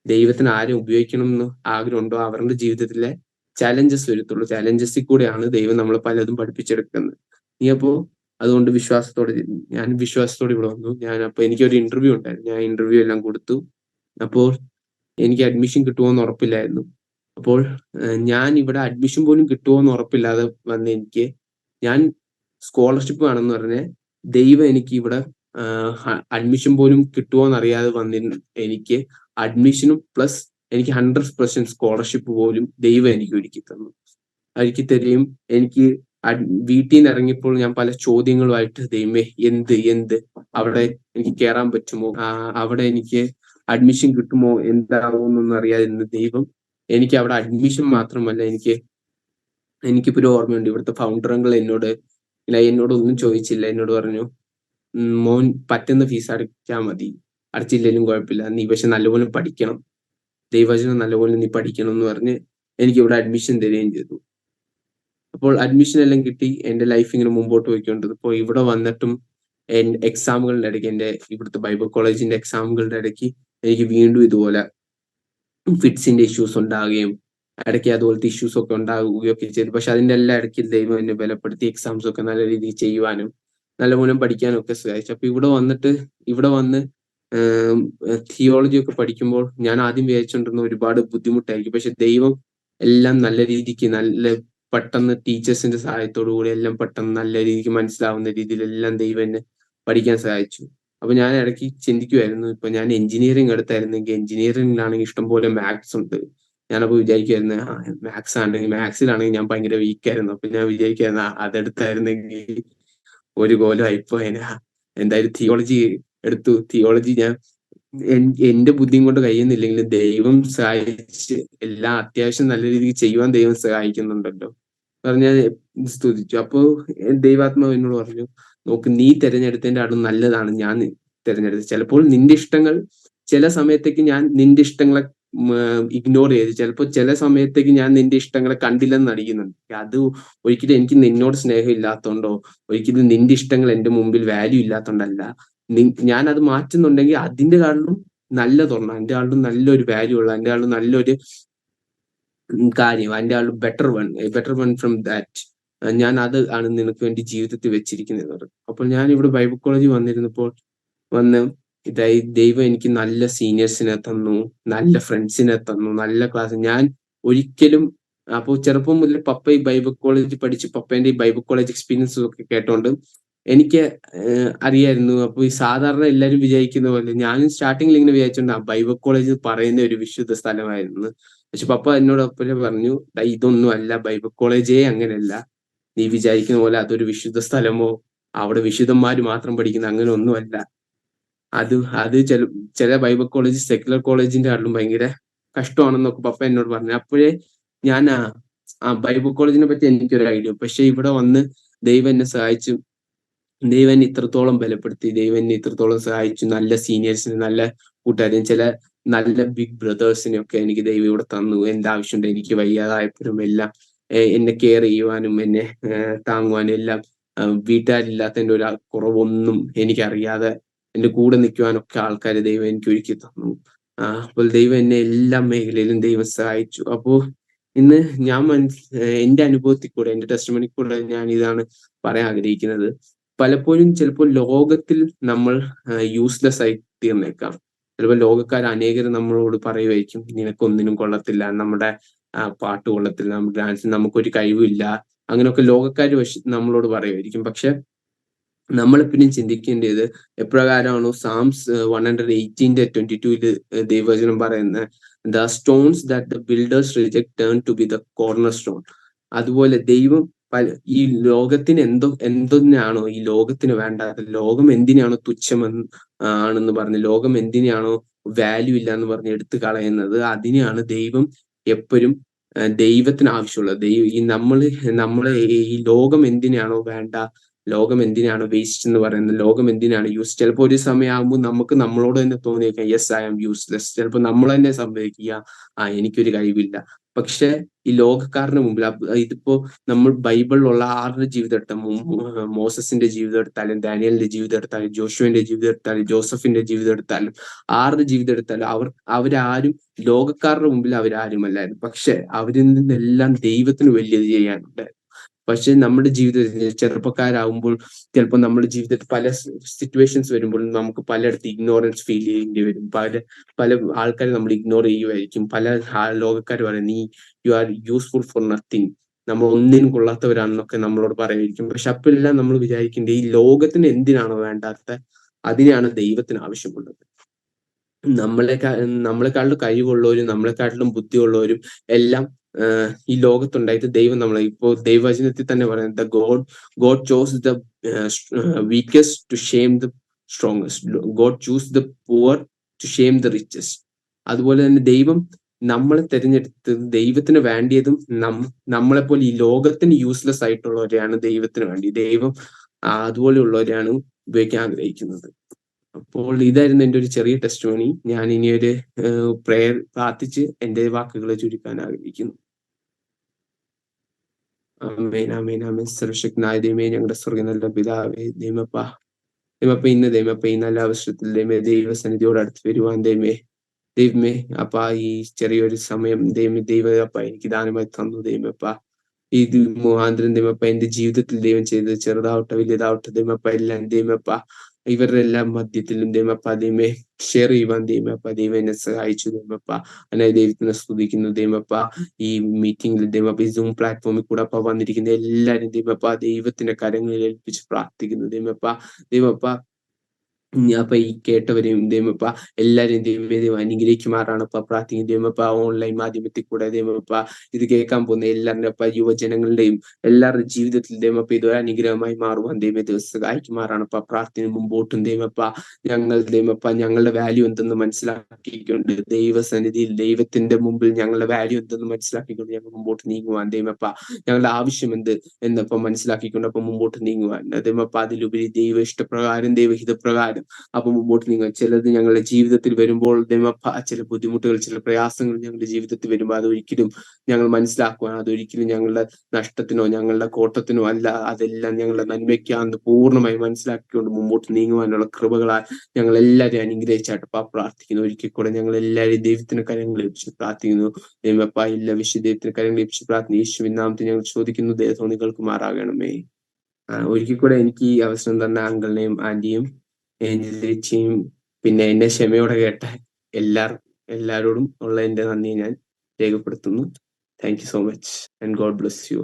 ദൈവത്തിന് ആരെ ഉപയോഗിക്കണം എന്ന് ആഗ്രഹമുണ്ടോ അവരുടെ ജീവിതത്തിലെ ചാലഞ്ചസ് വരത്തുള്ളൂ. ചാലഞ്ചസിൽ കൂടെയാണ് ദൈവം നമ്മളെ പലതും പഠിപ്പിച്ചെടുക്കുന്നത്. നീ അപ്പോ അതുകൊണ്ട് ഞാൻ വിശ്വാസത്തോടെ ഇവിടെ വന്നു. അപ്പൊ എനിക്കൊരു ഇന്റർവ്യൂ ഉണ്ടായിരുന്നു, ഞാൻ ഇന്റർവ്യൂ എല്ലാം കൊടുത്തു. അപ്പോൾ എനിക്ക് അഡ്മിഷൻ കിട്ടുമോന്ന് ഉറപ്പില്ലായിരുന്നു. അപ്പോൾ ഞാൻ ഇവിടെ അഡ്മിഷൻ പോലും കിട്ടുമോന്ന് ഉറപ്പില്ലാതെ വന്ന ഞാൻ സ്കോളർഷിപ്പ് വേണമെന്ന് പറഞ്ഞ് ദൈവം എനിക്ക് ഇവിടെ അഡ്മിഷൻ പോലും കിട്ടുമോന്ന് അറിയാതെ എനിക്ക് അഡ്മിഷനും പ്ലസ് എനിക്ക് 100% സ്കോളർഷിപ്പ് പോലും ദൈവം എനിക്ക് ഒരുക്കി തന്നു. ഒരുക്കി തരികയും എനിക്ക് വീട്ടിൽ നിന്ന് ഇറങ്ങിയപ്പോൾ ഞാൻ പല ചോദ്യങ്ങളുമായിട്ട് ദൈവമേ എന്ത് അവിടെ എനിക്ക് കയറാൻ പറ്റുമോ, അവിടെ എനിക്ക് അഡ്മിഷൻ കിട്ടുമോ, എന്താകുമെന്നൊന്നും അറിയാതിരുന്ന ദൈവം എനിക്ക് അവിടെ അഡ്മിഷൻ മാത്രമല്ല, എനിക്കിപ്പോ ഒരു ഓർമ്മയുണ്ട്. ഇവിടുത്തെ ഫൗണ്ടറുകൾ എന്നോടൊന്നും ചോദിച്ചില്ല. എന്നോട് പറഞ്ഞു, മോൻ പറ്റുന്ന ഫീസ് അടച്ചാൽ മതി, അടച്ചില്ലെങ്കിലും കുഴപ്പമില്ല, നീ പക്ഷെ നല്ലപോലെ പഠിക്കണം, ദൈവവചനം നല്ലപോലെ നീ പഠിക്കണം എന്ന് പറഞ്ഞ് എനിക്ക് ഇവിടെ അഡ്മിഷൻ തരികയും ചെയ്തു. അപ്പോൾ അഡ്മിഷൻ എല്ലാം കിട്ടി. എന്റെ ലൈഫ് ഇങ്ങനെ മുമ്പോട്ട് പോയിക്കൊണ്ടത്. ഇപ്പോൾ ഇവിടെ വന്നിട്ടും എക്സാമുകളുടെ ഇടയ്ക്ക്, ഇവിടുത്തെ ബൈബിൾ കോളേജിന്റെ എക്സാമുകളുടെ ഇടയ്ക്ക് എനിക്ക് വീണ്ടും ഇതുപോലെ ഫിറ്റ്സിന്റെ ഇഷ്യൂസ് ഉണ്ടാവുകയും ഇടയ്ക്ക് അതുപോലത്തെ ഇഷ്യൂസ് ഒക്കെ ഉണ്ടാവുകയൊക്കെ ചെയ്തു. പക്ഷെ അതിന്റെ എല്ലാ ഇടയ്ക്ക് ദൈവം എന്നെ ബലപ്പെടുത്തി എക്സാംസ് ഒക്കെ നല്ല രീതിയിൽ ചെയ്യുവാനും നല്ലപോലെ പഠിക്കാനും ഒക്കെ സഹായിച്ചു. അപ്പൊ ഇവിടെ വന്ന് തിയോളജി ഒക്കെ പഠിക്കുമ്പോൾ ഞാൻ ആദ്യം വിചാരിച്ചുകൊണ്ടിരുന്ന ഒരുപാട് ബുദ്ധിമുട്ടായിരിക്കും. പക്ഷെ ദൈവം എല്ലാം നല്ല രീതിക്ക്, പെട്ടെന്ന് ടീച്ചേഴ്സിന്റെ സഹായത്തോടു കൂടി എല്ലാം പെട്ടെന്ന് നല്ല രീതിക്ക് മനസ്സിലാവുന്ന രീതിയിൽ എല്ലാം ദൈവം എന്നെ പഠിക്കാൻ സഹായിച്ചു. അപ്പൊ ഞാൻ ഇടയ്ക്ക് ചിന്തിക്കുമായിരുന്നു, ഇപ്പൊ ഞാൻ എഞ്ചിനീയറിംഗ് എടുത്തായിരുന്നെങ്കിൽ, എഞ്ചിനീയറിംഗിലാണെങ്കിൽ ഇഷ്ടംപോലെ മാത്സ് ഉണ്ട്. ഞാനപ്പോ വിചാരിക്കുമായിരുന്നു, മാത്സിലാണെങ്കിൽ ഞാൻ ഭയങ്കര വീക്കായിരുന്നു. അപ്പൊ ഞാൻ വിചാരിക്കുമായിരുന്നു, അതെടുത്തായിരുന്നെങ്കിൽ ഒരു കോലം ആയിപ്പോയേനെ. എന്തായാലും തിയോളജി എടുത്തു. തിയോളജി ഞാൻ എന്റെ ബുദ്ധിയും കൊണ്ട് കഴിയുന്നില്ലെങ്കിലും ദൈവം സഹായിച്ച് എല്ലാം അത്യാവശ്യം നല്ല രീതിക്ക് ചെയ്യുവാൻ ദൈവം സഹായിക്കുന്നുണ്ടല്ലോ പറഞ്ഞ് ഞാൻ സ്തുതിച്ചു. അപ്പോ ദൈവാത്മാവ് എന്നോട് പറഞ്ഞു, നോക്ക്, നീ തിരഞ്ഞെടുത്തതിന്റെ അത് നല്ലതാണ് ഞാൻ തിരഞ്ഞെടുത്തത്. ചിലപ്പോൾ നിന്റെ ഇഷ്ടങ്ങൾ ചില സമയത്തേക്ക് ഞാൻ നിന്റെ ഇഷ്ടങ്ങളെ ഇഗ്നോർ ചെയ്ത്, ചിലപ്പോൾ ചില സമയത്തേക്ക് ഞാൻ നിന്റെ ഇഷ്ടങ്ങളെ കണ്ടില്ലെന്ന് നടിക്കുന്നുണ്ട്. അത് ഒരിക്കലും എനിക്ക് നിന്നോട് സ്നേഹം ഇല്ലാത്തതുകൊണ്ടോ ഒരിക്കലും നിന്റെ ഇഷ്ടങ്ങൾ എന്റെ മുമ്പിൽ വാല്യൂ ഇല്ലാത്തതുകൊണ്ടല്ല. ഞാൻ അത് മാറ്റുന്നുണ്ടെങ്കിൽ അതിന്റെ കാളിലും നല്ലതൊരെണ്ണം, എന്റെ ആളിലും നല്ലൊരു വാല്യൂ ഉള്ള, എന്റെ ആളിലും നല്ലൊരു കാര്യം, അതിന്റെ ആളും ബെറ്റർ വൺ ഫ്രം ദാറ്റ്, ഞാൻ അത് ആണ് നിനക്ക് വേണ്ടി ജീവിതത്തിൽ വെച്ചിരിക്കുന്നത്. അപ്പോൾ ഞാൻ ഇവിടെ ബൈബിൾ കോളേജിൽ വന്ന് ഇതായി ദൈവം എനിക്ക് നല്ല സീനിയേഴ്സിനെ തന്നു, നല്ല ഫ്രണ്ട്സിനെ തന്നു, നല്ല ക്ലാസ്. ഞാൻ ഒരിക്കലും അപ്പോൾ ചെറുപ്പം മുതൽ പപ്പ ഈ ബൈബിൾ കോളേജിൽ പഠിച്ച് പപ്പേന്റെ ഈ ബൈബിൾ കോളേജ് എക്സ്പീരിയൻസും ഒക്കെ കേട്ടോണ്ട് എനിക്ക് അറിയായിരുന്നു. അപ്പൊ ഈ സാധാരണ എല്ലാവരും വിചാരിക്കുന്ന പോലെ ഞാനും സ്റ്റാർട്ടിങ്ങിൽ ഇങ്ങനെ വിചാരിച്ചോണ്ട് ബൈബിൾ കോളേജ് പറയുന്ന ഒരു വിശുദ്ധ സ്ഥലമായിരുന്നു. പക്ഷെ പപ്പ എന്നോട് അപ്പോഴേ പറഞ്ഞു, ഇതൊന്നും അല്ല, ബൈബിൾ കോളേജേ അങ്ങനെയല്ല, നീ വിചാരിക്കുന്ന പോലെ അതൊരു വിശുദ്ധ സ്ഥലമോ അവിടെ വിശുദ്ധന്മാര് മാത്രം പഠിക്കുന്ന അങ്ങനെ ഒന്നുമല്ല. അത് ചില ബൈബിൾ കോളേജ് സെക്യുലർ കോളേജിന്റെ ആളിലും ഭയങ്കര കഷ്ടമാണെന്നൊക്കെ പപ്പ എന്നോട് പറഞ്ഞു. അപ്പോഴേ ഞാൻ ബൈബിൾ കോളേജിനെ പറ്റി എനിക്കൊരു ഐഡിയ. പക്ഷെ ഇവിടെ വന്ന് ദൈവം എന്നെ സഹായിച്ചു, ദൈവം എന്നെ ഇത്രത്തോളം ബലപ്പെടുത്തി, ദൈവം എന്നെ ഇത്രത്തോളം സഹായിച്ചു. നല്ല സീനിയേഴ്സിന്, നല്ല കൂട്ടുകാരും, ചില നല്ല ബിഗ് ബ്രദേഴ്സിനെ ഒക്കെ എനിക്ക് ദൈവം ഇവിടെ തന്നു. എന്റെ ആവശ്യമുണ്ട്, എനിക്ക് വയ്യാതായപ്പോഴും എല്ലാം എന്നെ കെയർ ചെയ്യുവാനും എന്നെ താങ്ങുവാനും എല്ലാം, വീട്ടുകാരില്ലാത്തതിന്റെ ഒരു കുറവൊന്നും എനിക്കറിയാതെ എന്റെ കൂടെ നിൽക്കുവാനൊക്കെ ആൾക്കാർ ദൈവം എനിക്ക് ഒരുക്കി തന്നു. അപ്പോൾ ദൈവം എന്നെ എല്ലാ മേഖലയിലും ദൈവം സഹായിച്ചു. അപ്പോ ഇന്ന് ഞാൻ എന്റെ അനുഭവത്തിൽ കൂടെ, എന്റെ ടെസ്റ്റിമണി കൂടെ ഞാൻ ഇതാണ് പറയാൻ ആഗ്രഹിക്കുന്നത്. പലപ്പോഴും ചിലപ്പോൾ ലോകത്തിൽ നമ്മൾ യൂസ്ലെസ് ആയി തീർന്നേക്കാം. ചിലപ്പോൾ ലോകക്കാർ അനേകർ നമ്മളോട് പറയുമായിരിക്കും, നിനക്കൊന്നിനും കൊള്ളത്തില്ല, നമ്മുടെ പാട്ട് കൊള്ളത്തില്ല, നമ്മുടെ ഡാൻസിന് നമുക്കൊരു കഴിവില്ല, അങ്ങനെയൊക്കെ ലോകക്കാർ നമ്മളോട് പറയുമായിരിക്കും. പക്ഷെ നമ്മളെപ്പോഴും ചിന്തിക്കേണ്ടത് എപ്രകാരമാണോ സാംസ് 118:22 ദൈവവചനം പറയുന്നത്, the stones that the builders reject turn to be the cornerstone. അതുപോലെ ദൈവം ഈ ലോകത്തിന് എന്തൊന്നാണോ ഈ ലോകത്തിന് വേണ്ടാത്ത, ലോകം എന്തിനാണോ തുച്ഛമെന്ന് ആണെന്ന് പറഞ്ഞ്, ലോകം എന്തിനാണോ വാല്യൂ ഇല്ല എന്ന് പറഞ്ഞ് എടുത്തു കളയുന്നത്, അതിനെയാണ് ദൈവം എപ്പോഴും ദൈവത്തിന് ആവശ്യമുള്ളത്. നമ്മള് ഈ ലോകം എന്തിനാണോ വേണ്ട, ലോകം എന്തിനാണ് വേസ്റ്റ് എന്ന് പറയുന്നത്, ലോകം എന്തിനാണ് യൂസ്, ചിലപ്പോൾ ഒരു സമയമാകുമ്പോൾ നമുക്ക് നമ്മളോട് തന്നെ തോന്നിയേക്കാം, യെസ് ഐ ആം യൂസ്ലെസ്. ചിലപ്പോൾ നമ്മൾ തന്നെ സംഭവിക്കുക, എനിക്കൊരു കഴിവില്ല. പക്ഷെ ഈ ലോകക്കാരന് മുമ്പിൽ, ഇതിപ്പോ നമ്മൾ ബൈബിളിലുള്ള ആരുടെ ജീവിതം എടുത്താലും, മോസസിന്റെ ജീവിതം എടുത്താലും, ഡാനിയലിന്റെ ജീവിതം എടുത്താലും, ജോഷുവിന്റെ ജീവിതം എടുത്താലും, ജോസഫിന്റെ ജീവിതം എടുത്താലും, ആരുടെ ജീവിതം എടുത്താലും അവരാരും ലോകക്കാരുടെ മുമ്പിൽ അവരാരുമല്ലായിരുന്നു. പക്ഷെ അവരിൽ നിന്നെല്ലാം ദൈവത്തിന് വലിയത് ചെയ്യാനുണ്ട്. പക്ഷെ നമ്മുടെ ജീവിതത്തിൽ ചെറുപ്പക്കാരാകുമ്പോൾ ചിലപ്പോൾ നമ്മുടെ ജീവിതത്തിൽ പല സിറ്റുവേഷൻസ് വരുമ്പോൾ നമുക്ക് പലയിടത്ത് ഇഗ്നോറൻസ് ഫീൽ ചെയ്യേണ്ടി വരും. പല ആൾക്കാരെ നമ്മൾ ഇഗ്നോർ ചെയ്യുമായിരിക്കും. പല ലോകക്കാർ പറയും, you are useful for nothing, നമ്മൾ ഒന്നിനും കൊള്ളാത്തവരാണെന്നൊക്കെ നമ്മളോട് പറയുമായിരിക്കും. പക്ഷെ അപ്പോഴെല്ലാം നമ്മൾ വിചാരിക്കേണ്ടത്, ഈ ലോകത്തിന് എന്തിനാണോ വേണ്ടാത്ത അതിനെയാണ് ദൈവത്തിന് ആവശ്യമുള്ളത്. നമ്മളെക്കാട്ടിലും കഴിവുള്ളവരും നമ്മളെക്കാട്ടിലും ബുദ്ധിയുള്ളവരും എല്ലാം ഈ ലോകത്തുണ്ടായിട്ട് ദൈവം നമ്മളെ ഇപ്പോ ദൈവവചനത്തിൽ തന്നെ പറയുന്നത് God chose the weakest to shame the strongest, God choose the poor to shame the richest. അതുപോലെ തന്നെ ദൈവം നമ്മളെ തിരഞ്ഞെടുത്തത് ദൈവത്തിന് വേണ്ടിയതും നമ്മളെപ്പോലെ ഈ ലോകത്തിന് യൂസ്ലെസ് ആയിട്ടുള്ളവരെയാണ് ദൈവത്തിന് വേണ്ടി. ദൈവം അതുപോലെയുള്ളവരെയാണ് ഉപയോഗിക്കാൻ ആഗ്രഹിക്കുന്നത്. അപ്പോൾ ഇതായിരുന്നു എൻ്റെ ഒരു ചെറിയ ടെസ്റ്റിമോണി. ഞാൻ ഇനി ഒരു പ്രേയർ പ്രാർത്ഥിച്ച് എൻ്റെ വാക്കുകളെ ചുരുക്കാൻ ആഗ്രഹിക്കുന്നു. ആമേൻ, ആമേൻ, ആമേൻ. സർവശക്തനായ ദൈവമേ, ഞങ്ങളുടെ സ്വർഗ്ഗ നല്ല പിതാവേ, ദൈവമപ്പ ഈ നല്ല അവസരത്തിൽ ദൈവമേ ദൈവസന്നിധിയോട് അടുത്ത് വരുവാൻ ദൈവമേ അപ്പ ഈ ചെറിയൊരു സമയം ദൈവമപ്പ എനിക്ക് ദാനമായി തന്നു. ദൈവമപ്പ ഇത് മുഖാന്തരം ദൈവമപ്പ എന്റെ ജീവിതത്തിൽ ദൈവം ചെയ്തത് ചെറുതാവട്ടെ വലുതാവട്ടെ ദൈവമപ്പ എല്ലാം ദൈവമപ്പ ഇവരുടെ എല്ലാം മധ്യത്തിലും ദൈവമപ്പ ദൈവമേ ഷെയർ ചെയ്യുവാൻ ദൈവമപ്പ ദൈവം എന്നെ സഹായിച്ചു. ദൈവമപ്പ അങ്ങനെ ദൈവത്തിനെ സ്തുതിക്കുന്നു. ദൈവമപ്പ ഈ മീറ്റിംഗിൽ ദൈവമപ്പ ഈ സൂം പ്ലാറ്റ്ഫോമിൽ കൂടെ അപ്പ വന്നിരിക്കുന്ന എല്ലാവരും ദൈവമപ്പ ദൈവത്തിന്റെ കരങ്ങളിൽ ഏൽപ്പിച്ച് പ്രാർത്ഥിക്കുന്നു. ദൈവമപ്പ അപ്പൊ ഈ കേട്ടവരെയും ദൈവമപ്പ എല്ലാവരെയും ദൈവം അനുഗ്രഹിക്കുമാറാണപ്പ പ്രാർത്ഥിക്കും. ദൈവമപ്പ ഓൺലൈൻ മാധ്യമത്തിൽ കൂടെ ദൈവമപ്പ ഇത് കേൾക്കാൻ പോകുന്ന എല്ലാവരുടെപ്പ യുവജനങ്ങളുടെയും എല്ലാവരുടെ ജീവിതത്തിൽ ദൈവമപ്പ ഇതൊരു അനുഗ്രഹമായി മാറുവാൻ ദൈവത്തെ സഹായിക്കുമാറാണപ്പ പ്രാർത്ഥന. മുമ്പോട്ടും ദൈവമപ്പ ഞങ്ങളുടെ വാല്യൂ എന്തെന്ന് മനസ്സിലാക്കിക്കൊണ്ട് ദൈവസന്നിധിയിൽ ദൈവത്തിന്റെ മുമ്പിൽ ഞങ്ങളുടെ വാല്യൂ എന്തെന്ന് മനസ്സിലാക്കിക്കൊണ്ട് ഞങ്ങൾ മുമ്പോട്ട് നീങ്ങുവാൻ ദൈവമപ്പ ഞങ്ങളുടെ ആവശ്യം എന്ത് എന്നപ്പോ മനസ്സിലാക്കിക്കൊണ്ട് അപ്പൊ മുമ്പോട്ട് നീങ്ങുവാൻ ദൈവമപ്പ അതിലുപരി ദൈവ ഇഷ്ടപ്രകാരം ദൈവഹിതപ്രകാരം അപ്പൊ മുമ്പോട്ട് നീങ്ങുക. ചിലത് ഞങ്ങളുടെ ജീവിതത്തിൽ വരുമ്പോൾ ചില ബുദ്ധിമുട്ടുകൾ ചില പ്രയാസങ്ങൾ ഞങ്ങളുടെ ജീവിതത്തിൽ വരുമ്പോൾ അതൊരിക്കലും ഞങ്ങൾ മനസ്സിലാക്കുവാൻ അതൊരിക്കലും ഞങ്ങളുടെ നഷ്ടത്തിനോ ഞങ്ങളുടെ കോട്ടത്തിനോ അല്ല, അതെല്ലാം ഞങ്ങളുടെ നന്മയ്ക്കാന്ന് പൂർണ്ണമായി മനസ്സിലാക്കിക്കൊണ്ട് മുമ്പോട്ട് നീങ്ങുവാനുള്ള കൃപകളാൽ ഞങ്ങൾ എല്ലാവരെയും അനുഗ്രഹിച്ചാട്ടപ്പ പ്രാർത്ഥിക്കുന്നു. ഒരിക്കൽ കൂടെ ഞങ്ങൾ എല്ലാവരെയും ദൈവത്തിന് കരങ്ങൾ ലഭിച്ച് പ്രാർത്ഥിക്കുന്നു. ദൈവമപ്പ എല്ലാ ദൈവത്തിന് കരങ്ങൾ ലഭിച്ച് പ്രാർത്ഥന യേശുവിൻ നാമത്തിൽ ഞങ്ങൾ ചോദിക്കുന്നു. ദൈവങ്ങൾക്ക് മാറാകണമേ. ഒരിക്കൽ കൂടെ എനിക്ക് ഈ അവസരം തന്ന അങ്കിളിനെയും ആന്റിയും ചേച്ചിയും പിന്നെ എന്നെ ക്ഷമയോടെ കേട്ട എല്ലാവരോടും ഉള്ള എന്റെ നന്ദി ഞാൻ രേഖപ്പെടുത്തുന്നു. Thank you so much and God bless you.